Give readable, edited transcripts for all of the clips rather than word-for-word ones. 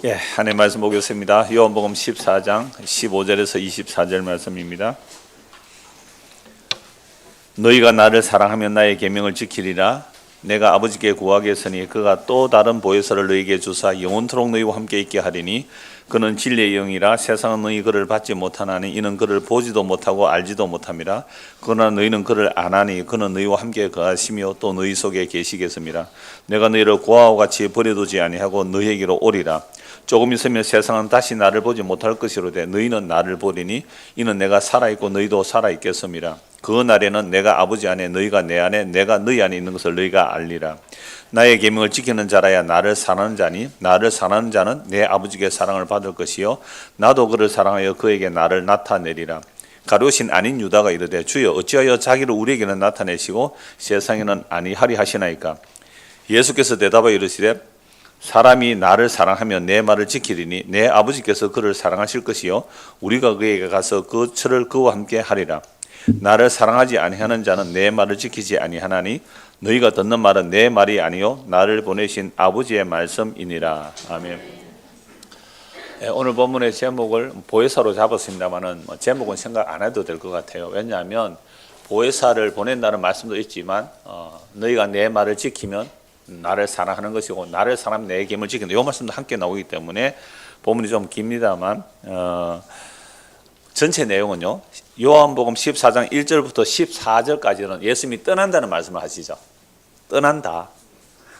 예, 하나님 말씀 보겠습니다. 요한복음 14장 15절에서 24절 말씀입니다. 너희가 나를 사랑하면 나의 계명을 지키리라. 내가 아버지께 구하겠으니 그가 또 다른 보혜사를 너희에게 주사 영원토록 너희와 함께 있게 하리니 그는 진리의 영이라. 세상은 너희 그를 받지 못하나니 이는 그를 보지도 못하고 알지도 못함이라. 그러나 너희는 그를 아나니 그는 너희와 함께 거하시며 또 너희 속에 계시겠습니다. 내가 너희를 고아와 같이 버려두지 아니하고 너희에게로 오리라. 조금 있으면 세상은 다시 나를 보지 못할 것이로되 너희는 나를 보리니 이는 내가 살아있고 너희도 살아있겠습니다. 그 날에는 내가 아버지 안에 너희가 내 안에 내가 너희 안에 있는 것을 너희가 알리라. 나의 계명을 지키는 자라야 나를 사랑하는 자니 나를 사랑하는 자는 내 아버지께 사랑을 받을 것이요 나도 그를 사랑하여 그에게 나를 나타내리라. 가룟신 아닌 유다가 이르되 주여 어찌하여 자기를 우리에게는 나타내시고 세상에는 아니하리 하시나이까. 예수께서 대답하여 이르시되 사람이 나를 사랑하면 내 말을 지키리니 내 아버지께서 그를 사랑하실 것이요 우리가 그에게 가서 그 철을 그와 함께 하리라. 나를 사랑하지 아니하는 자는 내 말을 지키지 아니하나니 너희가 듣는 말은 내 말이 아니요 나를 보내신 아버지의 말씀이니라. 아멘. 오늘 본문의 제목을 보혜사로 잡았습니다만은 제목은 생각 안 해도 될 것 같아요. 왜냐하면 보혜사를 보낸다는 말씀도 있지만 너희가 내 말을 지키면 나를 사랑하는 것이고 나를 사랑하면 내 계명을 지킨다. 이 말씀도 함께 나오기 때문에 본문이 좀 깁니다만 전체 내용은요. 요한복음 14장 1절부터 14절까지는 예수님이 떠난다는 말씀을 하시죠. 떠난다.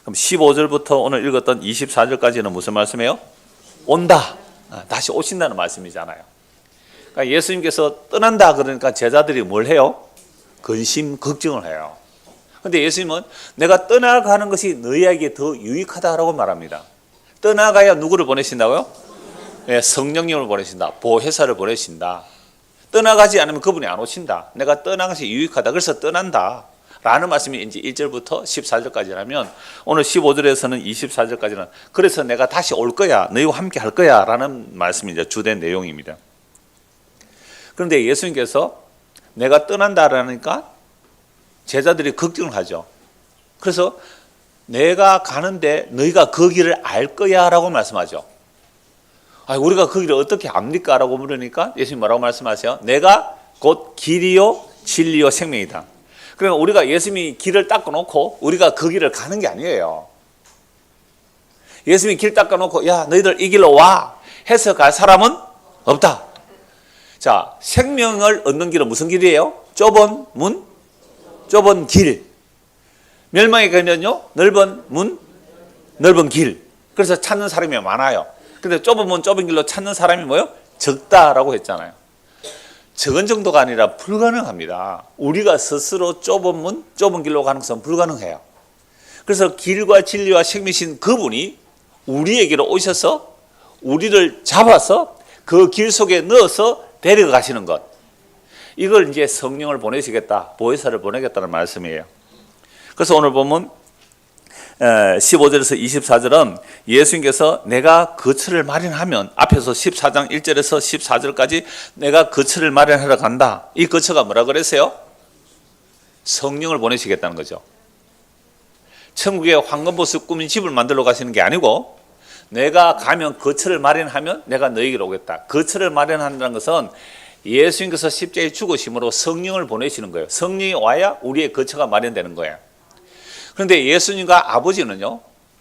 그럼 15절부터 오늘 읽었던 24절까지는 무슨 말씀이에요? 온다. 다시 오신다는 말씀이잖아요. 그러니까 예수님께서 떠난다 그러니까 제자들이 뭘 해요? 근심 걱정을 해요. 그런데 예수님은 내가 떠나가는 것이 너희에게 더 유익하다라고 말합니다. 떠나가야 누구를 보내신다고요? 네, 성령님을 보내신다. 보혜사를 보내신다. 떠나가지 않으면 그분이 안 오신다. 내가 떠나는 것이 유익하다. 그래서 떠난다 라는 말씀이 이제 1절부터 14절까지라면 오늘 15절에서는 24절까지는 그래서 내가 다시 올 거야. 너희와 함께 할 거야 라는 말씀이 이제 주된 내용입니다. 그런데 예수님께서 내가 떠난다라니까 제자들이 걱정을 하죠. 그래서 내가 가는데 너희가 그 길을 알 거야 라고 말씀하죠. 우리가 그 길을 어떻게 압니까? 라고 물으니까 예수님 뭐라고 말씀하세요? 내가 곧 길이요 진리요 생명이다. 그러니까 우리가 예수님이 길을 닦아놓고 우리가 그 길을 가는 게 아니에요. 예수님이 길 닦아놓고 야 너희들 이 길로 와 해서 갈 사람은 없다. 자, 생명을 얻는 길은 무슨 길이에요? 좁은 문, 좁은 길. 멸망에 가면요 넓은 문, 넓은 길. 그래서 찾는 사람이 많아요. 근데 좁은 문, 좁은 길로 찾는 사람이 뭐예요? 적다라고 했잖아요. 적은 정도가 아니라 불가능합니다. 우리가 스스로 좁은 문, 좁은 길로 가는 것은 불가능해요. 그래서 길과 진리와 생명이신 그분이 우리에게로 오셔서 우리를 잡아서 그 길 속에 넣어서 데려가시는 것. 이걸 이제 성령을 보내시겠다, 보혜사를 보내겠다는 말씀이에요. 그래서 오늘 보면 15절에서 24절은 예수님께서 내가 거처를 마련하면 앞에서 14장 1절에서 14절까지 내가 거처를 마련하러 간다. 이 거처가 뭐라 그랬어요? 성령을 보내시겠다는 거죠. 천국에 황금보석 꾸민 집을 만들러 가시는 게 아니고 내가 가면 거처를 마련하면 내가 너희에게로 오겠다. 거처를 마련한다는 것은 예수님께서 십자가에 죽으심으로 성령을 보내시는 거예요. 성령이 와야 우리의 거처가 마련되는 거예요. 그런데 예수님과 아버지는요,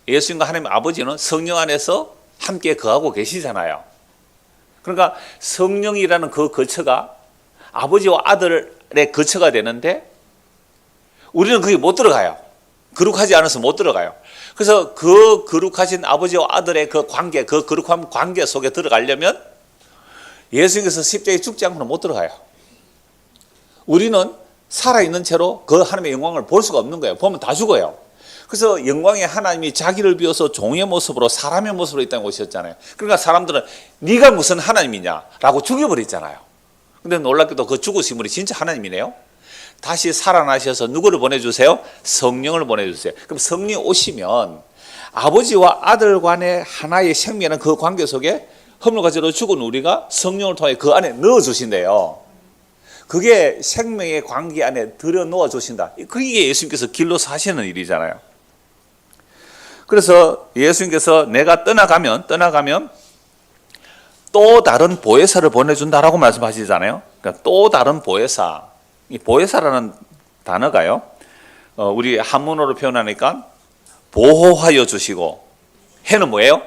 예수님과 하나님 아버지는 성령 안에서 함께 거하고 계시잖아요. 그러니까 성령이라는 그 거처가 아버지와 아들의 거처가 되는데 우리는 거기 못 들어가요. 거룩하지 않아서 못 들어가요. 그래서 그 거룩하신 아버지와 아들의 그 관계, 그 거룩한 관계 속에 들어가려면 예수님께서 십자가에 죽지 않고는 못 들어가요. 우리는 살아있는 채로 그 하나님의 영광을 볼 수가 없는 거예요. 보면 다 죽어요. 그래서 영광의 하나님이 자기를 비워서 종의 모습으로 사람의 모습으로 이 땅에 오셨잖아요. 그러니까 사람들은 네가 무슨 하나님이냐라고 죽여버렸잖아요. 근데 놀랍게도 그 죽으신 분이 진짜 하나님이네요. 다시 살아나셔서 누구를 보내주세요? 성령을 보내주세요. 그럼 성령이 오시면 아버지와 아들 간의 하나의 생명이라는 그 관계 속에 허물과제로 죽은 우리가 성령을 통해 그 안에 넣어주신대요. 그게 생명의 관계 안에 들여 놓아 주신다. 그게 예수님께서 길로 사시는 일이잖아요. 그래서 예수님께서 내가 떠나가면 또 다른 보혜사를 보내준다라고 말씀하시잖아요. 그러니까 또 다른 보혜사. 이 보혜사라는 단어가요, 우리 한문어로 표현하니까 보호하여 주시고, 해는 뭐예요?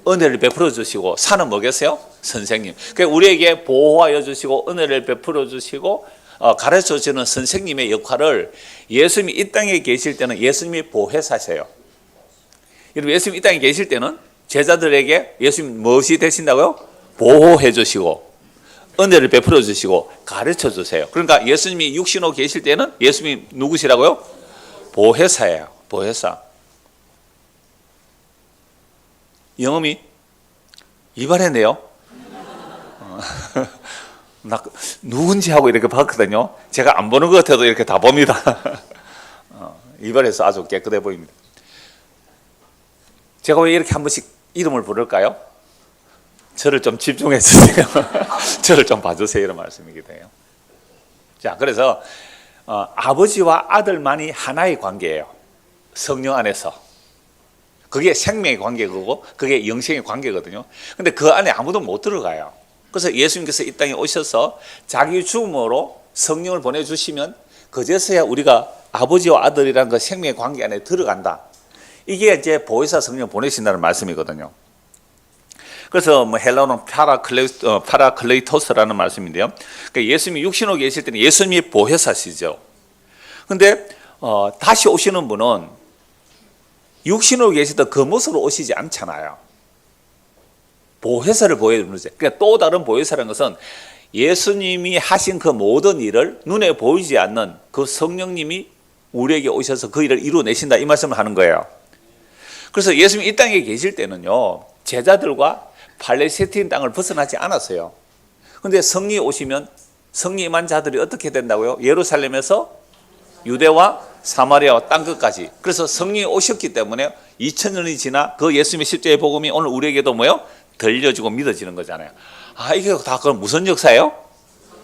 은혜를 베풀어 주시고, 사는 뭐겠어요? 선생님. 그러니까 우리에게 보호하여 주시고 은혜를 베풀어 주시고 가르쳐 주는 선생님의 역할을 예수님이 이 땅에 계실 때는 예수님이 보혜사세요. 여러분, 예수님이 이 땅에 계실 때는 제자들에게 예수님 무엇이 되신다고요? 보호해 주시고 은혜를 베풀어 주시고 가르쳐 주세요. 그러니까 예수님이 육신으로 계실 때는 예수님이 누구시라고요? 보혜사예요. 보혜사. 영음이 이발했네요. 나 누군지 하고 이렇게 봤거든요. 제가 안 보는 것 같아도 이렇게 다 봅니다. 이발해서 아주 깨끗해 보입니다. 제가 왜 이렇게 한 번씩 이름을 부를까요? 저를 좀 집중해 주세요. 저를 좀 봐주세요. 이런 말씀이기도 해요. 자, 그래서 아버지와 아들만이 하나의 관계예요. 성령 안에서. 그게 생명의 관계고 그게 영생의 관계거든요. 근데 그 안에 아무도 못 들어가요. 그래서 예수님께서 이 땅에 오셔서 자기 죽음으로 성령을 보내주시면 그제서야 우리가 아버지와 아들이라는 그 생명의 관계 안에 들어간다. 이게 이제 보혜사 성령 보내신다는 말씀이거든요. 그래서 뭐 헬라어는 파라클레이토스라는 말씀인데요. 그러니까 예수님이 육신으로 계실 때는 예수님이 보혜사시죠. 근데 다시 오시는 분은 육신으로 계시던 그 모습으로 오시지 않잖아요. 보혜사를 보여주는 거죠. 그러니까 또 다른 보혜사라는 것은 예수님이 하신 그 모든 일을 눈에 보이지 않는 그 성령님이 우리에게 오셔서 그 일을 이루어내신다, 이 말씀을 하는 거예요. 그래서 예수님이 이 땅에 계실 때는요, 제자들과 팔레스타인 땅을 벗어나지 않았어요. 그런데 성령이 오시면 성령이 임한 자들이 어떻게 된다고요? 예루살렘에서 유대와 사마리아와 땅끝까지. 그래서 성령이 오셨기 때문에 2000년이 지나 그 예수님의 십자가의 복음이 오늘 우리에게도 뭐요? 들려지고 믿어지는 거잖아요. 아, 이게 다 그럼 무슨 역사예요?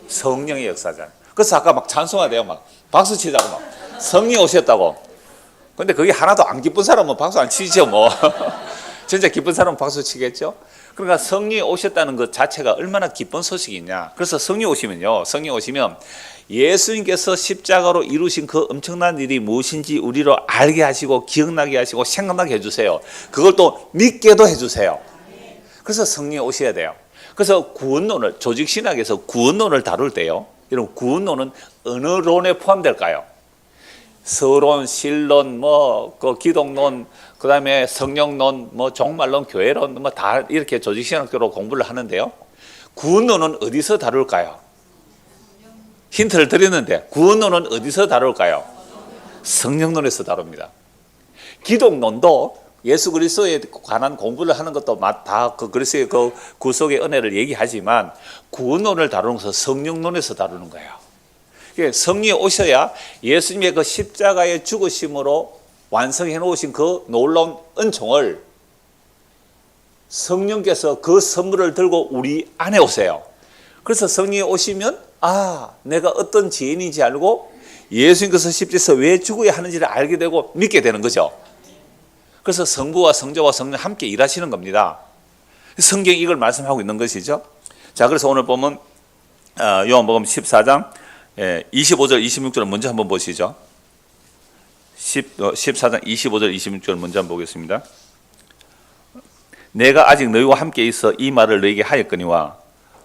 성령의 역사잖아요. 그래서 아까 막 찬송하대요. 막 박수 치자고 막 성령이 오셨다고. 근데 그게 하나도 안 기쁜 사람은 박수 안 치죠 뭐. 진짜 기쁜 사람은 박수 치겠죠. 그러니까 성령이 오셨다는 것 자체가 얼마나 기쁜 소식이냐. 그래서 성령이 오시면요, 성령이 오시면 예수님께서 십자가로 이루신 그 엄청난 일이 무엇인지 우리로 알게 하시고 기억나게 하시고 생각나게 해주세요. 그걸 또 믿게도 해주세요. 그래서 성령이 오셔야 돼요. 그래서 구원론을, 조직신학에서 구원론을 다룰 때요, 여러분, 구원론은 어느 론에 포함될까요? 서론, 신론, 그 기독론, 그 다음에 성령론, 종말론, 교회론, 다 이렇게 조직신학적으로 공부를 하는데요. 구원론은 어디서 다룰까요? 힌트를 드렸는데 구원론은 어디서 다룰까요? 성령론에서 다룹니다. 기독론도 예수 그리스도에 관한 공부를 하는 것도 다 그 그리스도의 그 구속의 은혜를 얘기하지만 구원론을 다루는 것은 성령론에서 다루는 거예요. 성령이 오셔야 예수님의 그 십자가의 죽으심으로 완성해 놓으신 그 놀라운 은총을 성령께서 그 선물을 들고 우리 안에 오세요. 그래서 성령이 오시면 내가 어떤 죄인인지 알고 예수님께서 십자가에서 왜 죽어야 하는지를 알게 되고 믿게 되는 거죠. 그래서 성부와 성자와 성령 함께 일하시는 겁니다. 성경이 이걸 말씀하고 있는 것이죠. 자, 그래서 오늘 보면 요한복음 14장 25절 26절을 먼저 한번 보시죠. 14장 25절 26절 먼저 한번 보겠습니다. 내가 아직 너희와 함께 있어 이 말을 너희에게 하였거니와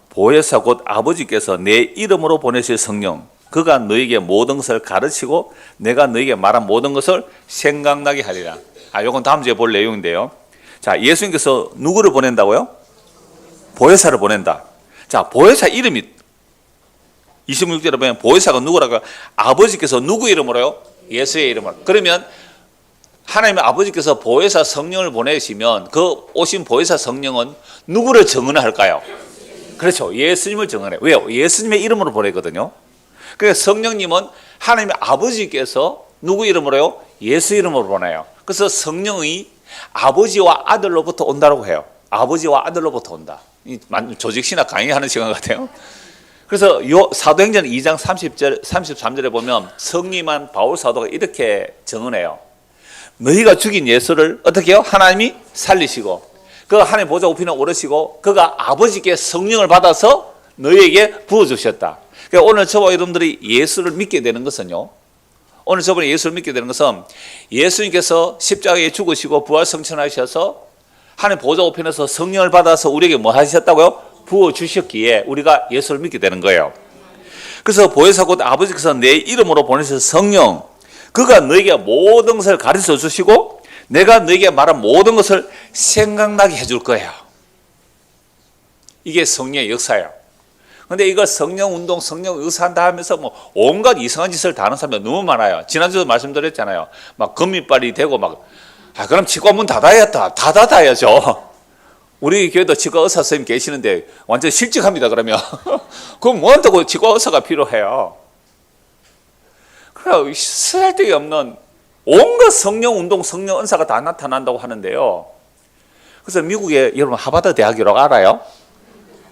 보혜사 곧 아버지께서 내 이름으로 보내실 성령 그가 너희에게 모든 것을 가르치고 내가 너희에게 말한 모든 것을 생각나게 하리라. 요건 다음 주에 볼 내용인데요. 자, 예수님께서 누구를 보낸다고요? 보혜사를 보낸다. 자, 보혜사 이름이 26절에 보면 보혜사가 누구라고요? 아버지께서 누구 이름으로요? 예수의 이름으로. 그러면 하나님의 아버지께서 보혜사 성령을 보내시면 그 오신 보혜사 성령은 누구를 증언할까요? 그렇죠. 예수님을 증언해요. 왜요? 예수님의 이름으로 보내거든요. 그래서 성령님은 하나님의 아버지께서 누구 이름으로요? 예수 이름으로 보내요. 그래서 성령이 아버지와 아들로부터 온다고 해요. 아버지와 아들로부터 온다. 조직신학 강의하는 시간 같아요. 그래서 사도행전 2장 33절에 보면 성림한 바울 사도가 이렇게 증언해요. 너희가 죽인 예수를 어떻게 해요? 하나님이 살리시고 그 하나님 보좌 우편에 오르시고 그가 아버지께 성령을 받아서 너희에게 부어주셨다. 그러니까 오늘 저와 여러분들이 예수를 믿게 되는 것은요, 오늘 저번에 예수를 믿게 되는 것은 예수님께서 십자가에 죽으시고 부활성천하셔서 하나님 보좌 우편에서 성령을 받아서 우리에게 뭐 하셨다고요? 부어주셨기에 우리가 예수를 믿게 되는 거예요. 그래서 보혜사 곧 아버지께서 내 이름으로 보내신 성령, 그가 너에게 모든 것을 가르쳐 주시고 내가 너에게 말한 모든 것을 생각나게 해줄 거예요. 이게 성령의 역사예요. 근데 이거 성령 운동, 성령 의사한다 하면서 뭐 온갖 이상한 짓을 다 하는 사람이 너무 많아요. 지난주도 말씀드렸잖아요. 막 금이빨이 되고 막, 그럼 치과 문 닫아야겠다. 다 닫아야죠. 우리 교회도 치과 의사 선생님 계시는데 완전 실직합니다, 그러면. 그럼 뭐 한다고 치과 의사가 필요해요. 그러니까 쓸데기 없는 온갖 성령 운동, 성령 은사가 다 나타난다고 하는데요. 그래서 미국에 여러분 하버드 대학이라고 알아요?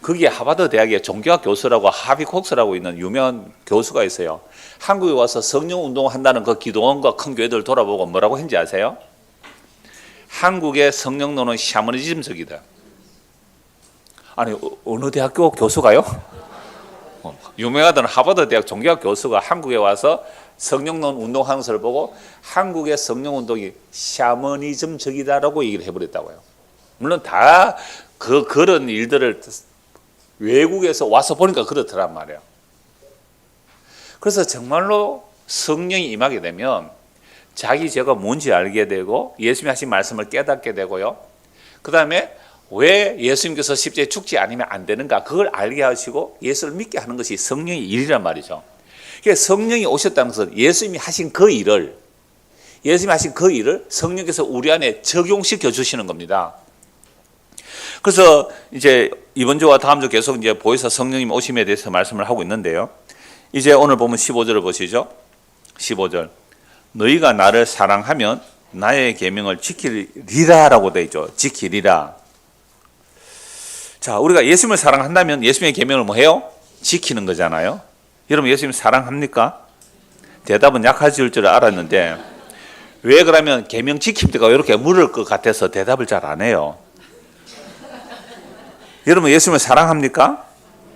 거기에 하버드 대학에 종교학 교수라고 하비 콕스라고 있는 유명한 교수가 있어요. 한국에 와서 성령 운동한다는 그 기도원과 큰 교회들 돌아보고 뭐라고 했는지 아세요? 한국의 성령론은 샤머니즘적이다. 아니 어느 대학교 교수가요? 유명하던 하버드 대학 종교학 교수가 한국에 와서 성령론 운동하는 것을 보고 한국의 성령 운동이 샤머니즘적이다라고 얘기를 해버렸다고요. 물론 다 그런 일들을 외국에서 와서 보니까 그렇더란 말이에요. 그래서 정말로 성령이 임하게 되면 자기 죄가 뭔지 알게 되고 예수님이 하신 말씀을 깨닫게 되고요. 그 다음에 왜 예수님께서 십자가에 죽지 않으면 안 되는가 그걸 알게 하시고 예수를 믿게 하는 것이 성령의 일이란 말이죠. 그러니까 성령이 오셨다는 것은 예수님이 하신 그 일을 성령께서 우리 안에 적용시켜 주시는 겁니다. 그래서 이제 이번 주와 다음 주 계속 이제 보혜사 성령님 오심에 대해서 말씀을 하고 있는데요. 이제 오늘 보면 15절을 보시죠. 15절. 너희가 나를 사랑하면 나의 계명을 지키리라라고 되어 있죠. 지키리라. 자, 우리가 예수님을 사랑한다면 예수님의 계명을 뭐 해요? 지키는 거잖아요. 여러분 예수님 사랑합니까? 대답은 약해질 줄 알았는데 왜 그러면 계명 지킵니까? 이렇게 물을 것 같아서 대답을 잘 안 해요. 여러분 예수님을 사랑합니까?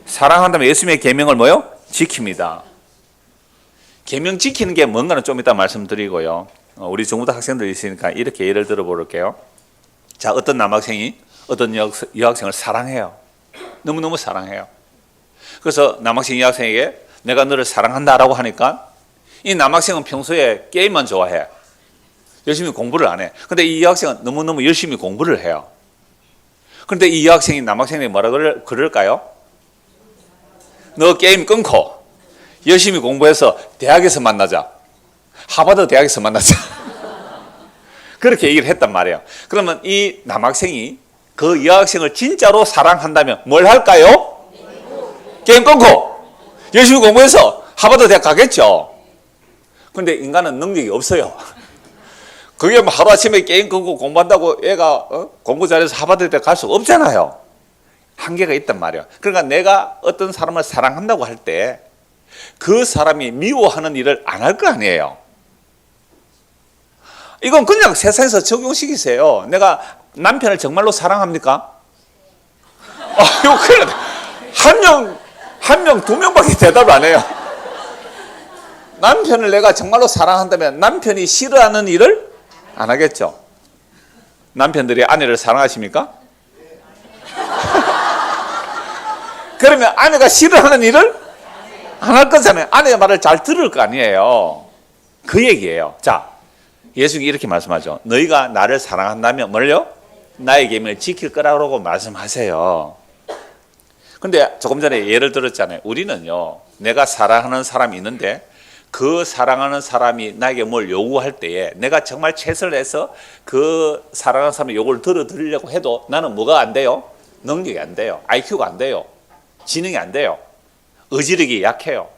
사랑한다면 예수님의 계명을 뭐요? 지킵니다. 계명 지키는 게 뭔가는 좀 이따 말씀드리고요. 우리 정부대 학생들 있으니까 이렇게 예를 들어 볼게요. 자, 어떤 남학생이 어떤 여학생을 사랑해요. 너무너무 사랑해요. 그래서 남학생 여학생에게 내가 너를 사랑한다라고 하니까 이 남학생은 평소에 게임만 좋아해. 열심히 공부를 안 해. 근데 이 여학생은 너무너무 열심히 공부를 해요. 그런데 이 여학생이 남학생에게 뭐라 그럴까요? 너 게임 끊고 열심히 공부해서 대학에서 만나자. 하버드 대학에서 만나자. 그렇게 얘기를 했단 말이에요. 그러면 이 남학생이 그 여학생을 진짜로 사랑한다면 뭘 할까요? 게임 끊고 열심히 공부해서 하버드 대학 가겠죠. 그런데 인간은 능력이 없어요. 그게 뭐 하루아침에 게임 끊고 공부한다고 애가 공부 잘해서 하버드 대학 갈 수 없잖아요. 한계가 있단 말이에요. 그러니까 내가 어떤 사람을 사랑한다고 할 때 그 사람이 미워하는 일을 안 할 거 아니에요. 이건 그냥 세상에서 적용시키세요. 내가 남편을 정말로 사랑합니까? 이거 큰일 났다. 한 명, 두 명밖에 대답을 안 해요. 남편을 내가 정말로 사랑한다면 남편이 싫어하는 일을 안 하겠죠. 남편들이 아내를 사랑하십니까? 그러면 아내가 싫어하는 일을 안 할 거잖아요. 아내의 말을 잘 들을 거 아니에요. 그 얘기예요. 자, 예수님이 이렇게 말씀하죠. 너희가 나를 사랑한다면 뭘요? 나의 계명을 지킬 거라고 말씀하세요. 근데 조금 전에 예를 들었잖아요. 우리는요, 내가 사랑하는 사람이 있는데 그 사랑하는 사람이 나에게 뭘 요구할 때에 내가 정말 최선을 해서 그 사랑하는 사람의 요구를 들어드리려고 해도 나는 뭐가 안 돼요? 능력이 안 돼요. IQ가 안 돼요. 지능이 안 돼요. 의지력이 약해요.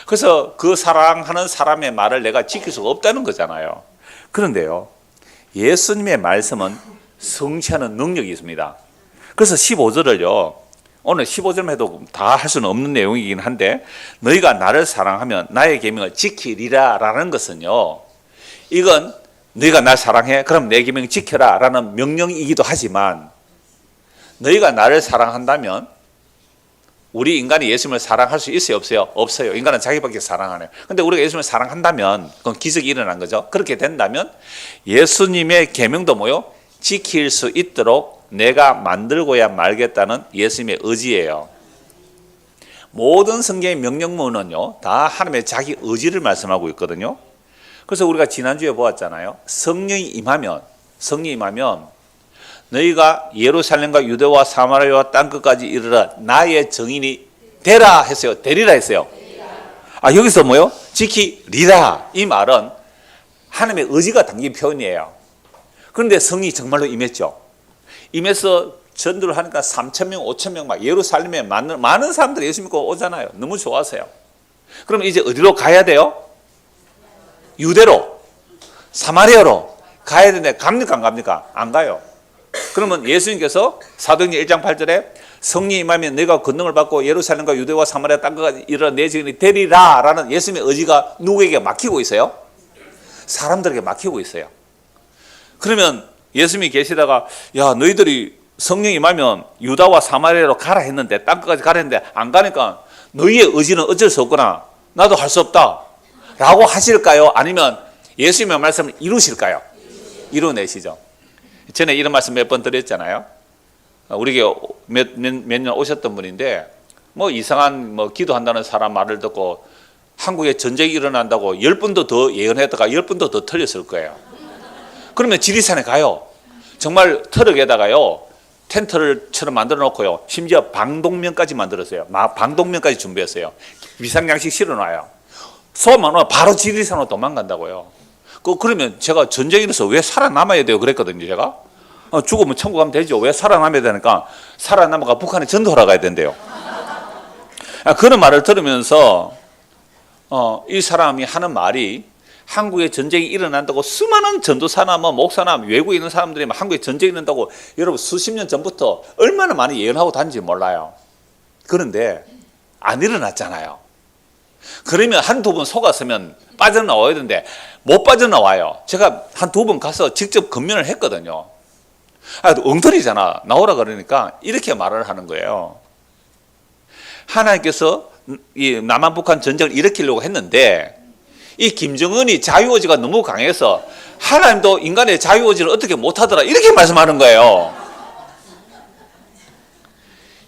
그래서 그 사랑하는 사람의 말을 내가 지킬 수가 없다는 거잖아요. 그런데요, 예수님의 말씀은 성취하는 능력이 있습니다. 그래서 15절을요, 오늘 15절만 해도 다 할 수는 없는 내용이긴 한데 너희가 나를 사랑하면 나의 계명을 지키리라 라는 것은요, 이건 너희가 날 사랑해? 그럼 내 계명 지켜라 라는 명령이기도 하지만 너희가 나를 사랑한다면 우리 인간이 예수님을 사랑할 수 있어요? 없어요? 없어요. 인간은 자기밖에 사랑 안 해요. 근데 우리가 예수님을 사랑한다면 그건 기적이 일어난 거죠. 그렇게 된다면 예수님의 계명도 뭐요? 지킬 수 있도록 내가 만들고야 말겠다는 예수님의 의지예요. 모든 성경의 명령문은요 다 하나님의 자기 의지를 말씀하고 있거든요. 그래서 우리가 지난주에 보았잖아요. 성령이 임하면 너희가 예루살렘과 유대와 사마리아와 땅끝까지 이르러 나의 증인이 되라 했어요. 되리라 했어요. 여기서 뭐요? 지키리라. 이 말은 하나님의 의지가 담긴 표현이에요. 그런데 성령이 정말로 임했죠. 임해서 전도를 하니까 3,000명, 5,000명 막 예루살렘에 많은 사람들이 예수 믿고 오잖아요. 너무 좋아하세요. 그럼 이제 어디로 가야 돼요? 유대로, 사마리아로 가야 되는데 갑니까 안 갑니까? 안 가요. 그러면 예수님께서 사도행전 1장 8절에 성령이 임하면 너희가 권능을 받고 예루살렘과 유대와 사마리아 땅까지 이르러 내 증인이 되리라 라는 예수님의 의지가 누구에게 막히고 있어요? 사람들에게 막히고 있어요. 그러면 예수님이 계시다가 야 너희들이 성령이 임하면 유다와 사마리아로 가라 했는데 땅끝까지 가라 했는데 안 가니까 너희의 의지는 어쩔 수 없구나. 나도 할 수 없다 라고 하실까요? 아니면 예수님의 말씀을 이루실까요? 이루내시죠. 전에 이런 말씀 몇 번 드렸잖아요. 우리에게 몇 년 오셨던 분인데 뭐 이상한 기도한다는 사람 말을 듣고 한국에 전쟁이 일어난다고 10분도 더 예언했다가 10분도 더 틀렸을 거예요. 그러면 지리산에 가요. 정말 트럭에다가요 텐트를처럼 만들어 놓고요. 심지어 방독면까지 만들었어요. 방독면까지 준비했어요. 비상양식 실어놔요. 소만 오면 바로 지리산으로 도망간다고요. 그러면 제가 전쟁이 일어서 왜 살아남아야 돼요? 그랬거든요, 제가. 죽으면 천국 가면 되죠. 왜 살아남아야 되니까 살아남아가 북한에 전도하러 가야 된대요. 그런 말을 들으면서 이 사람이 하는 말이 한국에 전쟁이 일어난다고 수많은 전도사나 목사나 외국에 있는 사람들이 한국에 전쟁이 일어난다고 여러분 수십 년 전부터 얼마나 많이 예언하고 다닌지 몰라요. 그런데 안 일어났잖아요. 그러면 한두 번 속았으면 빠져나와야 되는데 못 빠져나와요. 제가 한두 번 가서 직접 건면을 했거든요. 엉터리잖아. 나오라 그러니까 이렇게 말을 하는 거예요. 하나님께서 이 남한 북한 전쟁을 일으키려고 했는데 이 김정은이 자유의지가 너무 강해서 하나님도 인간의 자유의지를 어떻게 못하더라 이렇게 말씀하는 거예요.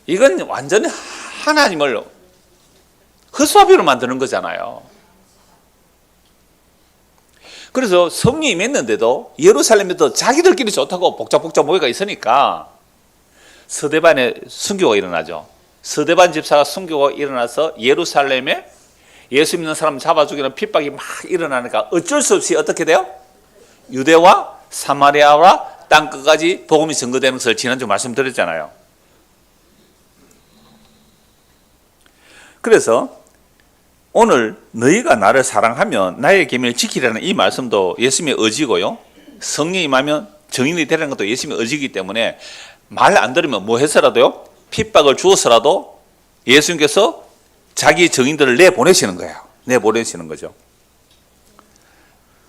이건 완전히 하나님을 헛수아비로 만드는 거잖아요. 그래서 성령이 임했는데도 예루살렘에도 자기들끼리 좋다고 복잡복잡 모여가 있으니까 서대반에 순교가 일어나죠. 서대반 집사가 순교가 일어나서 예루살렘에 예수 믿는 사람 잡아 죽이는 핍박이 막 일어나니까 어쩔 수 없이 어떻게 돼요? 유대와 사마리아와 땅끝까지 복음이 전거되는 것을 지난주 말씀드렸잖아요. 그래서 오늘 너희가 나를 사랑하면 나의 계명을 지키라는 이 말씀도 예수님의 의지고요. 성령이 임하면 증인이 되라는 것도 예수님의 의지이기 때문에 말 안 들으면 뭐 해서라도요. 핍박을 주어서라도 예수님께서 자기 증인들을 내보내시는 거예요. 내보내시는 거죠.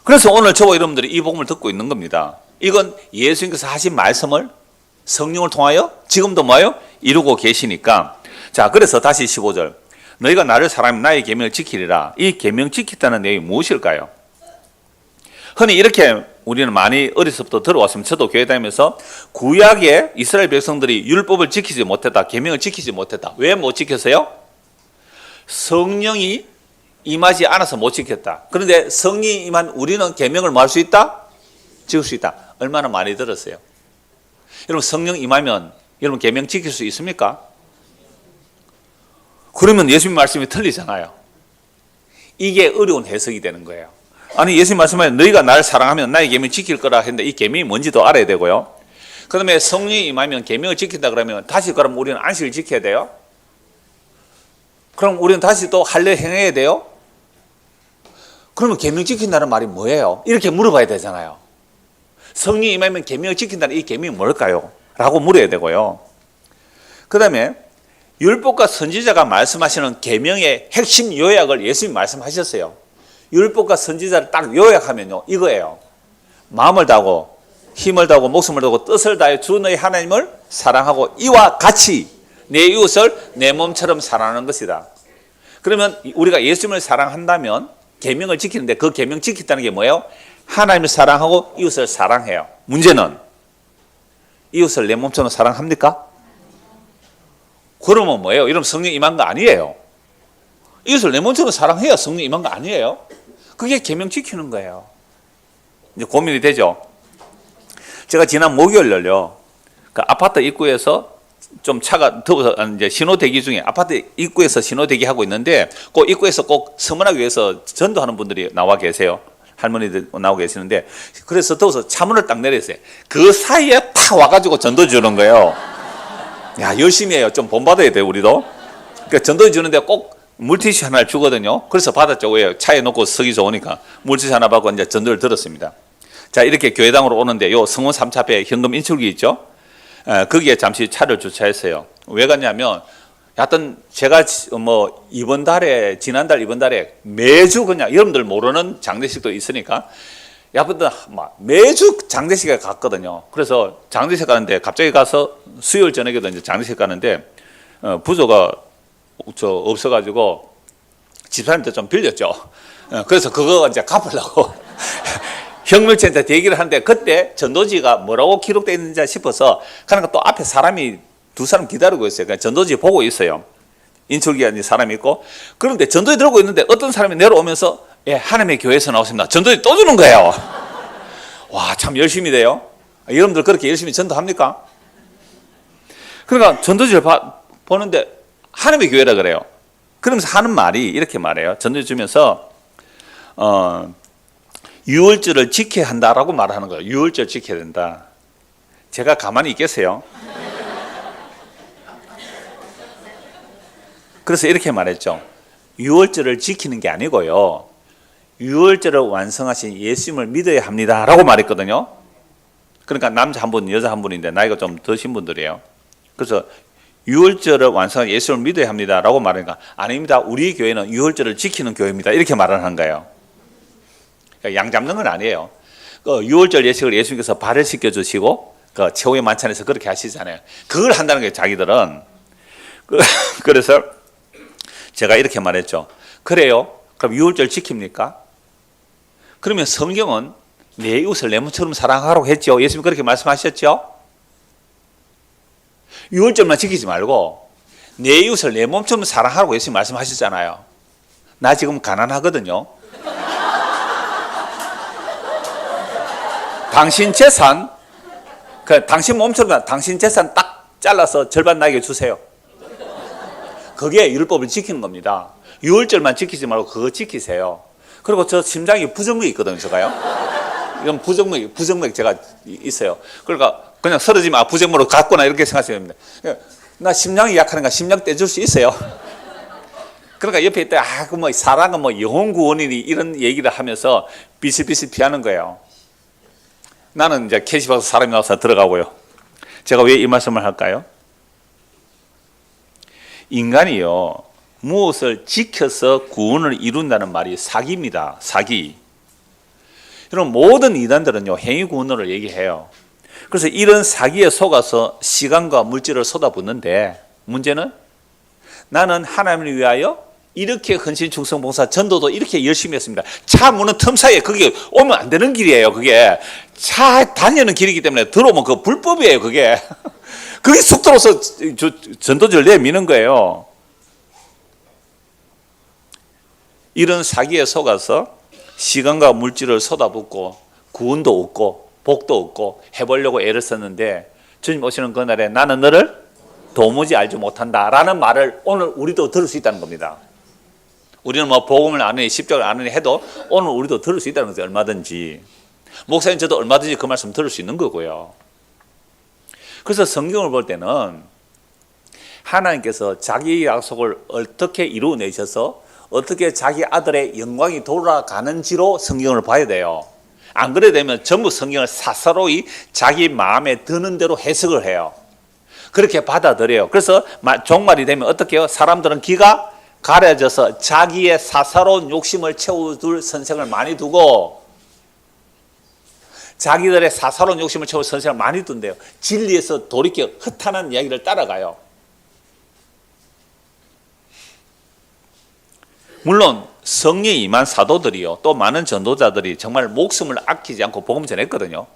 그래서 오늘 저와 여러분들이 이 복음을 듣고 있는 겁니다. 이건 예수님께서 하신 말씀을 성령을 통하여 지금도 뭐예요? 이루고 계시니까. 자, 그래서 다시 15절. 너희가 나를 사랑하면 나의 계명을 지키리라. 이 계명 지키다는 내용이 무엇일까요? 흔히 이렇게 우리는 많이 어려서부터 들어왔으면 저도 교회 다니면서 구약의 이스라엘 백성들이 율법을 지키지 못했다. 계명을 지키지 못했다. 왜 못 지켰어요? 성령이 임하지 않아서 못 지켰다. 그런데 성령이 임한 우리는 계명을 뭐 할 수 있다? 지킬 수 있다. 얼마나 많이 들었어요? 여러분 성령 임하면 여러분 계명 지킬 수 있습니까? 그러면 예수님 말씀이 틀리잖아요. 이게 어려운 해석이 되는 거예요. 아니 예수님 말씀에 너희가 나를 사랑하면 나의 계명 지킬 거라 했는데 이 계명이 뭔지도 알아야 되고요. 그 다음에 성령이 임하면 계명을 지킨다 그러면 다시 그럼 우리는 안식을 지켜야 돼요. 그럼 우리는 다시 또 할례 행해야 돼요. 그러면 계명 지킨다는 말이 뭐예요? 이렇게 물어봐야 되잖아요. 성령이 임하면 계명을 지킨다는 이 계명이 뭘까요? 라고 물어야 되고요. 그 다음에 율법과 선지자가 말씀하시는 계명의 핵심 요약을 예수님이 말씀하셨어요. 율법과 선지자를 딱 요약하면요 이거예요. 마음을 다하고 힘을 다하고 목숨을 다하고 뜻을 다해 주 너희 하나님을 사랑하고 이와 같이 내 이웃을 내 몸처럼 사랑하는 것이다. 그러면 우리가 예수님을 사랑한다면 계명을 지키는데 그 계명 지킨다는 게 뭐예요? 하나님을 사랑하고 이웃을 사랑해요. 문제는 이웃을 내 몸처럼 사랑합니까? 그러면 뭐예요? 이러면 성령 임한 거 아니에요. 이웃을 내 몸처럼 사랑해야 성령 임한 거 아니에요. 그게 계명 지키는 거예요. 이제 고민이 되죠. 제가 지난 목요일날요, 그 아파트 입구에서 좀 차가 더워서 이제 신호 대기 중에 아파트 입구에서 신호 대기 하고 있는데 그 입구에서 꼭 서문하기 위해서 전도하는 분들이 나와 계세요. 할머니들 나오고 계시는데 그래서 더워서 차문을 딱 내렸어요. 그 사이에 탁 와가지고 전도 주는 거예요. 야, 열심히 해요. 좀 본받아야 돼요, 우리도. 그러니까 전도 주는데 꼭 물티슈 하나를 주거든요. 그래서 받았죠. 왜? 차에 놓고 서기 좋으니까 물티슈 하나 받고 이제 전도를 들었습니다. 자, 이렇게 교회당으로 오는데 요 성원 3차 앞에 현금 인출기 있죠? 거기에 잠시 차를 주차했어요. 왜 갔냐면 하여튼 제가 뭐 지난달 이번 달에 매주 그냥 여러분들 모르는 장례식도 있으니까 야분들 매주 장례식에 갔거든요. 그래서 장례식 가는데 갑자기 가서 수요일 저녁에도 이제 장례식 가는데 부조가 없어가지고 집사님한테 좀 빌렸죠. 그래서 그거 이제 갚으려고 혁명센터 대기를 하는데 그때 전도지가 뭐라고 기록되어 있는지 싶어서 그러니까 또 앞에 사람이 두 사람 기다리고 있어요. 그러니까 전도지 보고 있어요. 인출기한 사람이 있고 그런데 전도지 들고 있는데 어떤 사람이 내려오면서 예, 하나님의 교회에서 나오십니다. 전도지 또 주는 거예요. 와, 참 열심히 돼요. 여러분들 그렇게 열심히 전도합니까? 그러니까 전도지를 보는데 하나님의 교회라 그래요. 그러면서 하는 말이 이렇게 말해요. 전도지 주면서 유월절을 지켜야 한다라고 말하는 거예요. 유월절 지켜야 된다. 제가 가만히 있겠어요? 그래서 이렇게 말했죠. 유월절을 지키는 게 아니고요. 유월절을 완성하신 예수님을 믿어야 합니다라고 말했거든요. 그러니까 남자 한 분, 여자 한 분인데 나이가 좀 드신 분들이에요. 그래서 유월절을 완성한 예수님을 믿어야 합니다라고 말하니까 아닙니다. 우리 교회는 유월절을 지키는 교회입니다. 이렇게 말을 한 거예요. 그러니까 양 잡는 건 아니에요. 그 유월절 예식을 예수님께서 발효시켜 주시고 그 최후의 만찬에서 그렇게 하시잖아요. 그걸 한다는 게 자기들은. 그래서 제가 이렇게 말했죠. 그래요? 그럼 유월절 지킵니까? 그러면 성경은 내 이웃을 내 몸처럼 사랑하라고 했죠. 예수님 그렇게 말씀하셨죠? 유월절만 지키지 말고 내 이웃을 내 몸처럼 사랑하라고 예수님 말씀하셨잖아요. 나 지금 가난하거든요. 당신 재산, 당신 몸처럼 당신 재산 딱 잘라서 절반 나에게 주세요. 그게 율법을 지키는 겁니다. 유월절만 지키지 말고 그거 지키세요. 그리고 저 심장이 부정맥이 있거든요, 제가요. 이건 부정맥 제가 있어요. 그러니까 그냥 쓰러지면 부정맥으로 갔구나 이렇게 생각하시면 됩니다. 나 심장이 약하니까 심장 떼줄 수 있어요. 그러니까 옆에 있다, 사랑은 영혼 구원이니 이런 얘기를 하면서 비슷비슷 피하는 거예요. 나는 이제 캐시박스 사람이 나와서 들어가고요. 제가 왜 이 말씀을 할까요? 인간이요, 무엇을 지켜서 구원을 이룬다는 말이 사기입니다. 사기. 이런 모든 이단들은요, 행위 구원을 얘기해요. 그래서 이런 사기에 속아서 시간과 물질을 쏟아붓는데 문제는 나는 하나님을 위하여 이렇게 헌신 충성 봉사 전도도 이렇게 열심히 했습니다. 차 무는 틈 사이에 그게 오면 안 되는 길이에요. 그게 차 다니는 길이기 때문에 들어오면 그 불법이에요. 그게 속도로서 전도지를 내미는 거예요. 이런 사기에 속아서 시간과 물질을 쏟아붓고 구원도 얻고 복도 얻고 해보려고 애를 썼는데 주님 오시는 그날에 나는 너를 도무지 알지 못한다라는 말을 오늘 우리도 들을 수 있다는 겁니다. 우리는 복음을 아느니 십자가를 아느니 해도 오늘 우리도 들을 수 있다는 거죠. 얼마든지. 목사님 저도 얼마든지 그 말씀 들을 수 있는 거고요. 그래서 성경을 볼 때는 하나님께서 자기 약속을 어떻게 이루어내셔서 어떻게 자기 아들의 영광이 돌아가는지로 성경을 봐야 돼요. 안 그래 되면 전부 성경을 사사로이 자기 마음에 드는 대로 해석을 해요. 그렇게 받아들여요. 그래서 종말이 되면 어떻게 해요? 사람들은 귀가 가려져서 자기의 사사로운 욕심을 채워둘 선생을 많이 두고 자기들의 사사로운 욕심을 채워 선생을 많이 둔대요. 진리에서 돌이켜 허탄한 이야기를 따라가요. 물론 성령에 임한 사도들이요, 또 많은 전도자들이 정말 목숨을 아끼지 않고 복음을 전했거든요.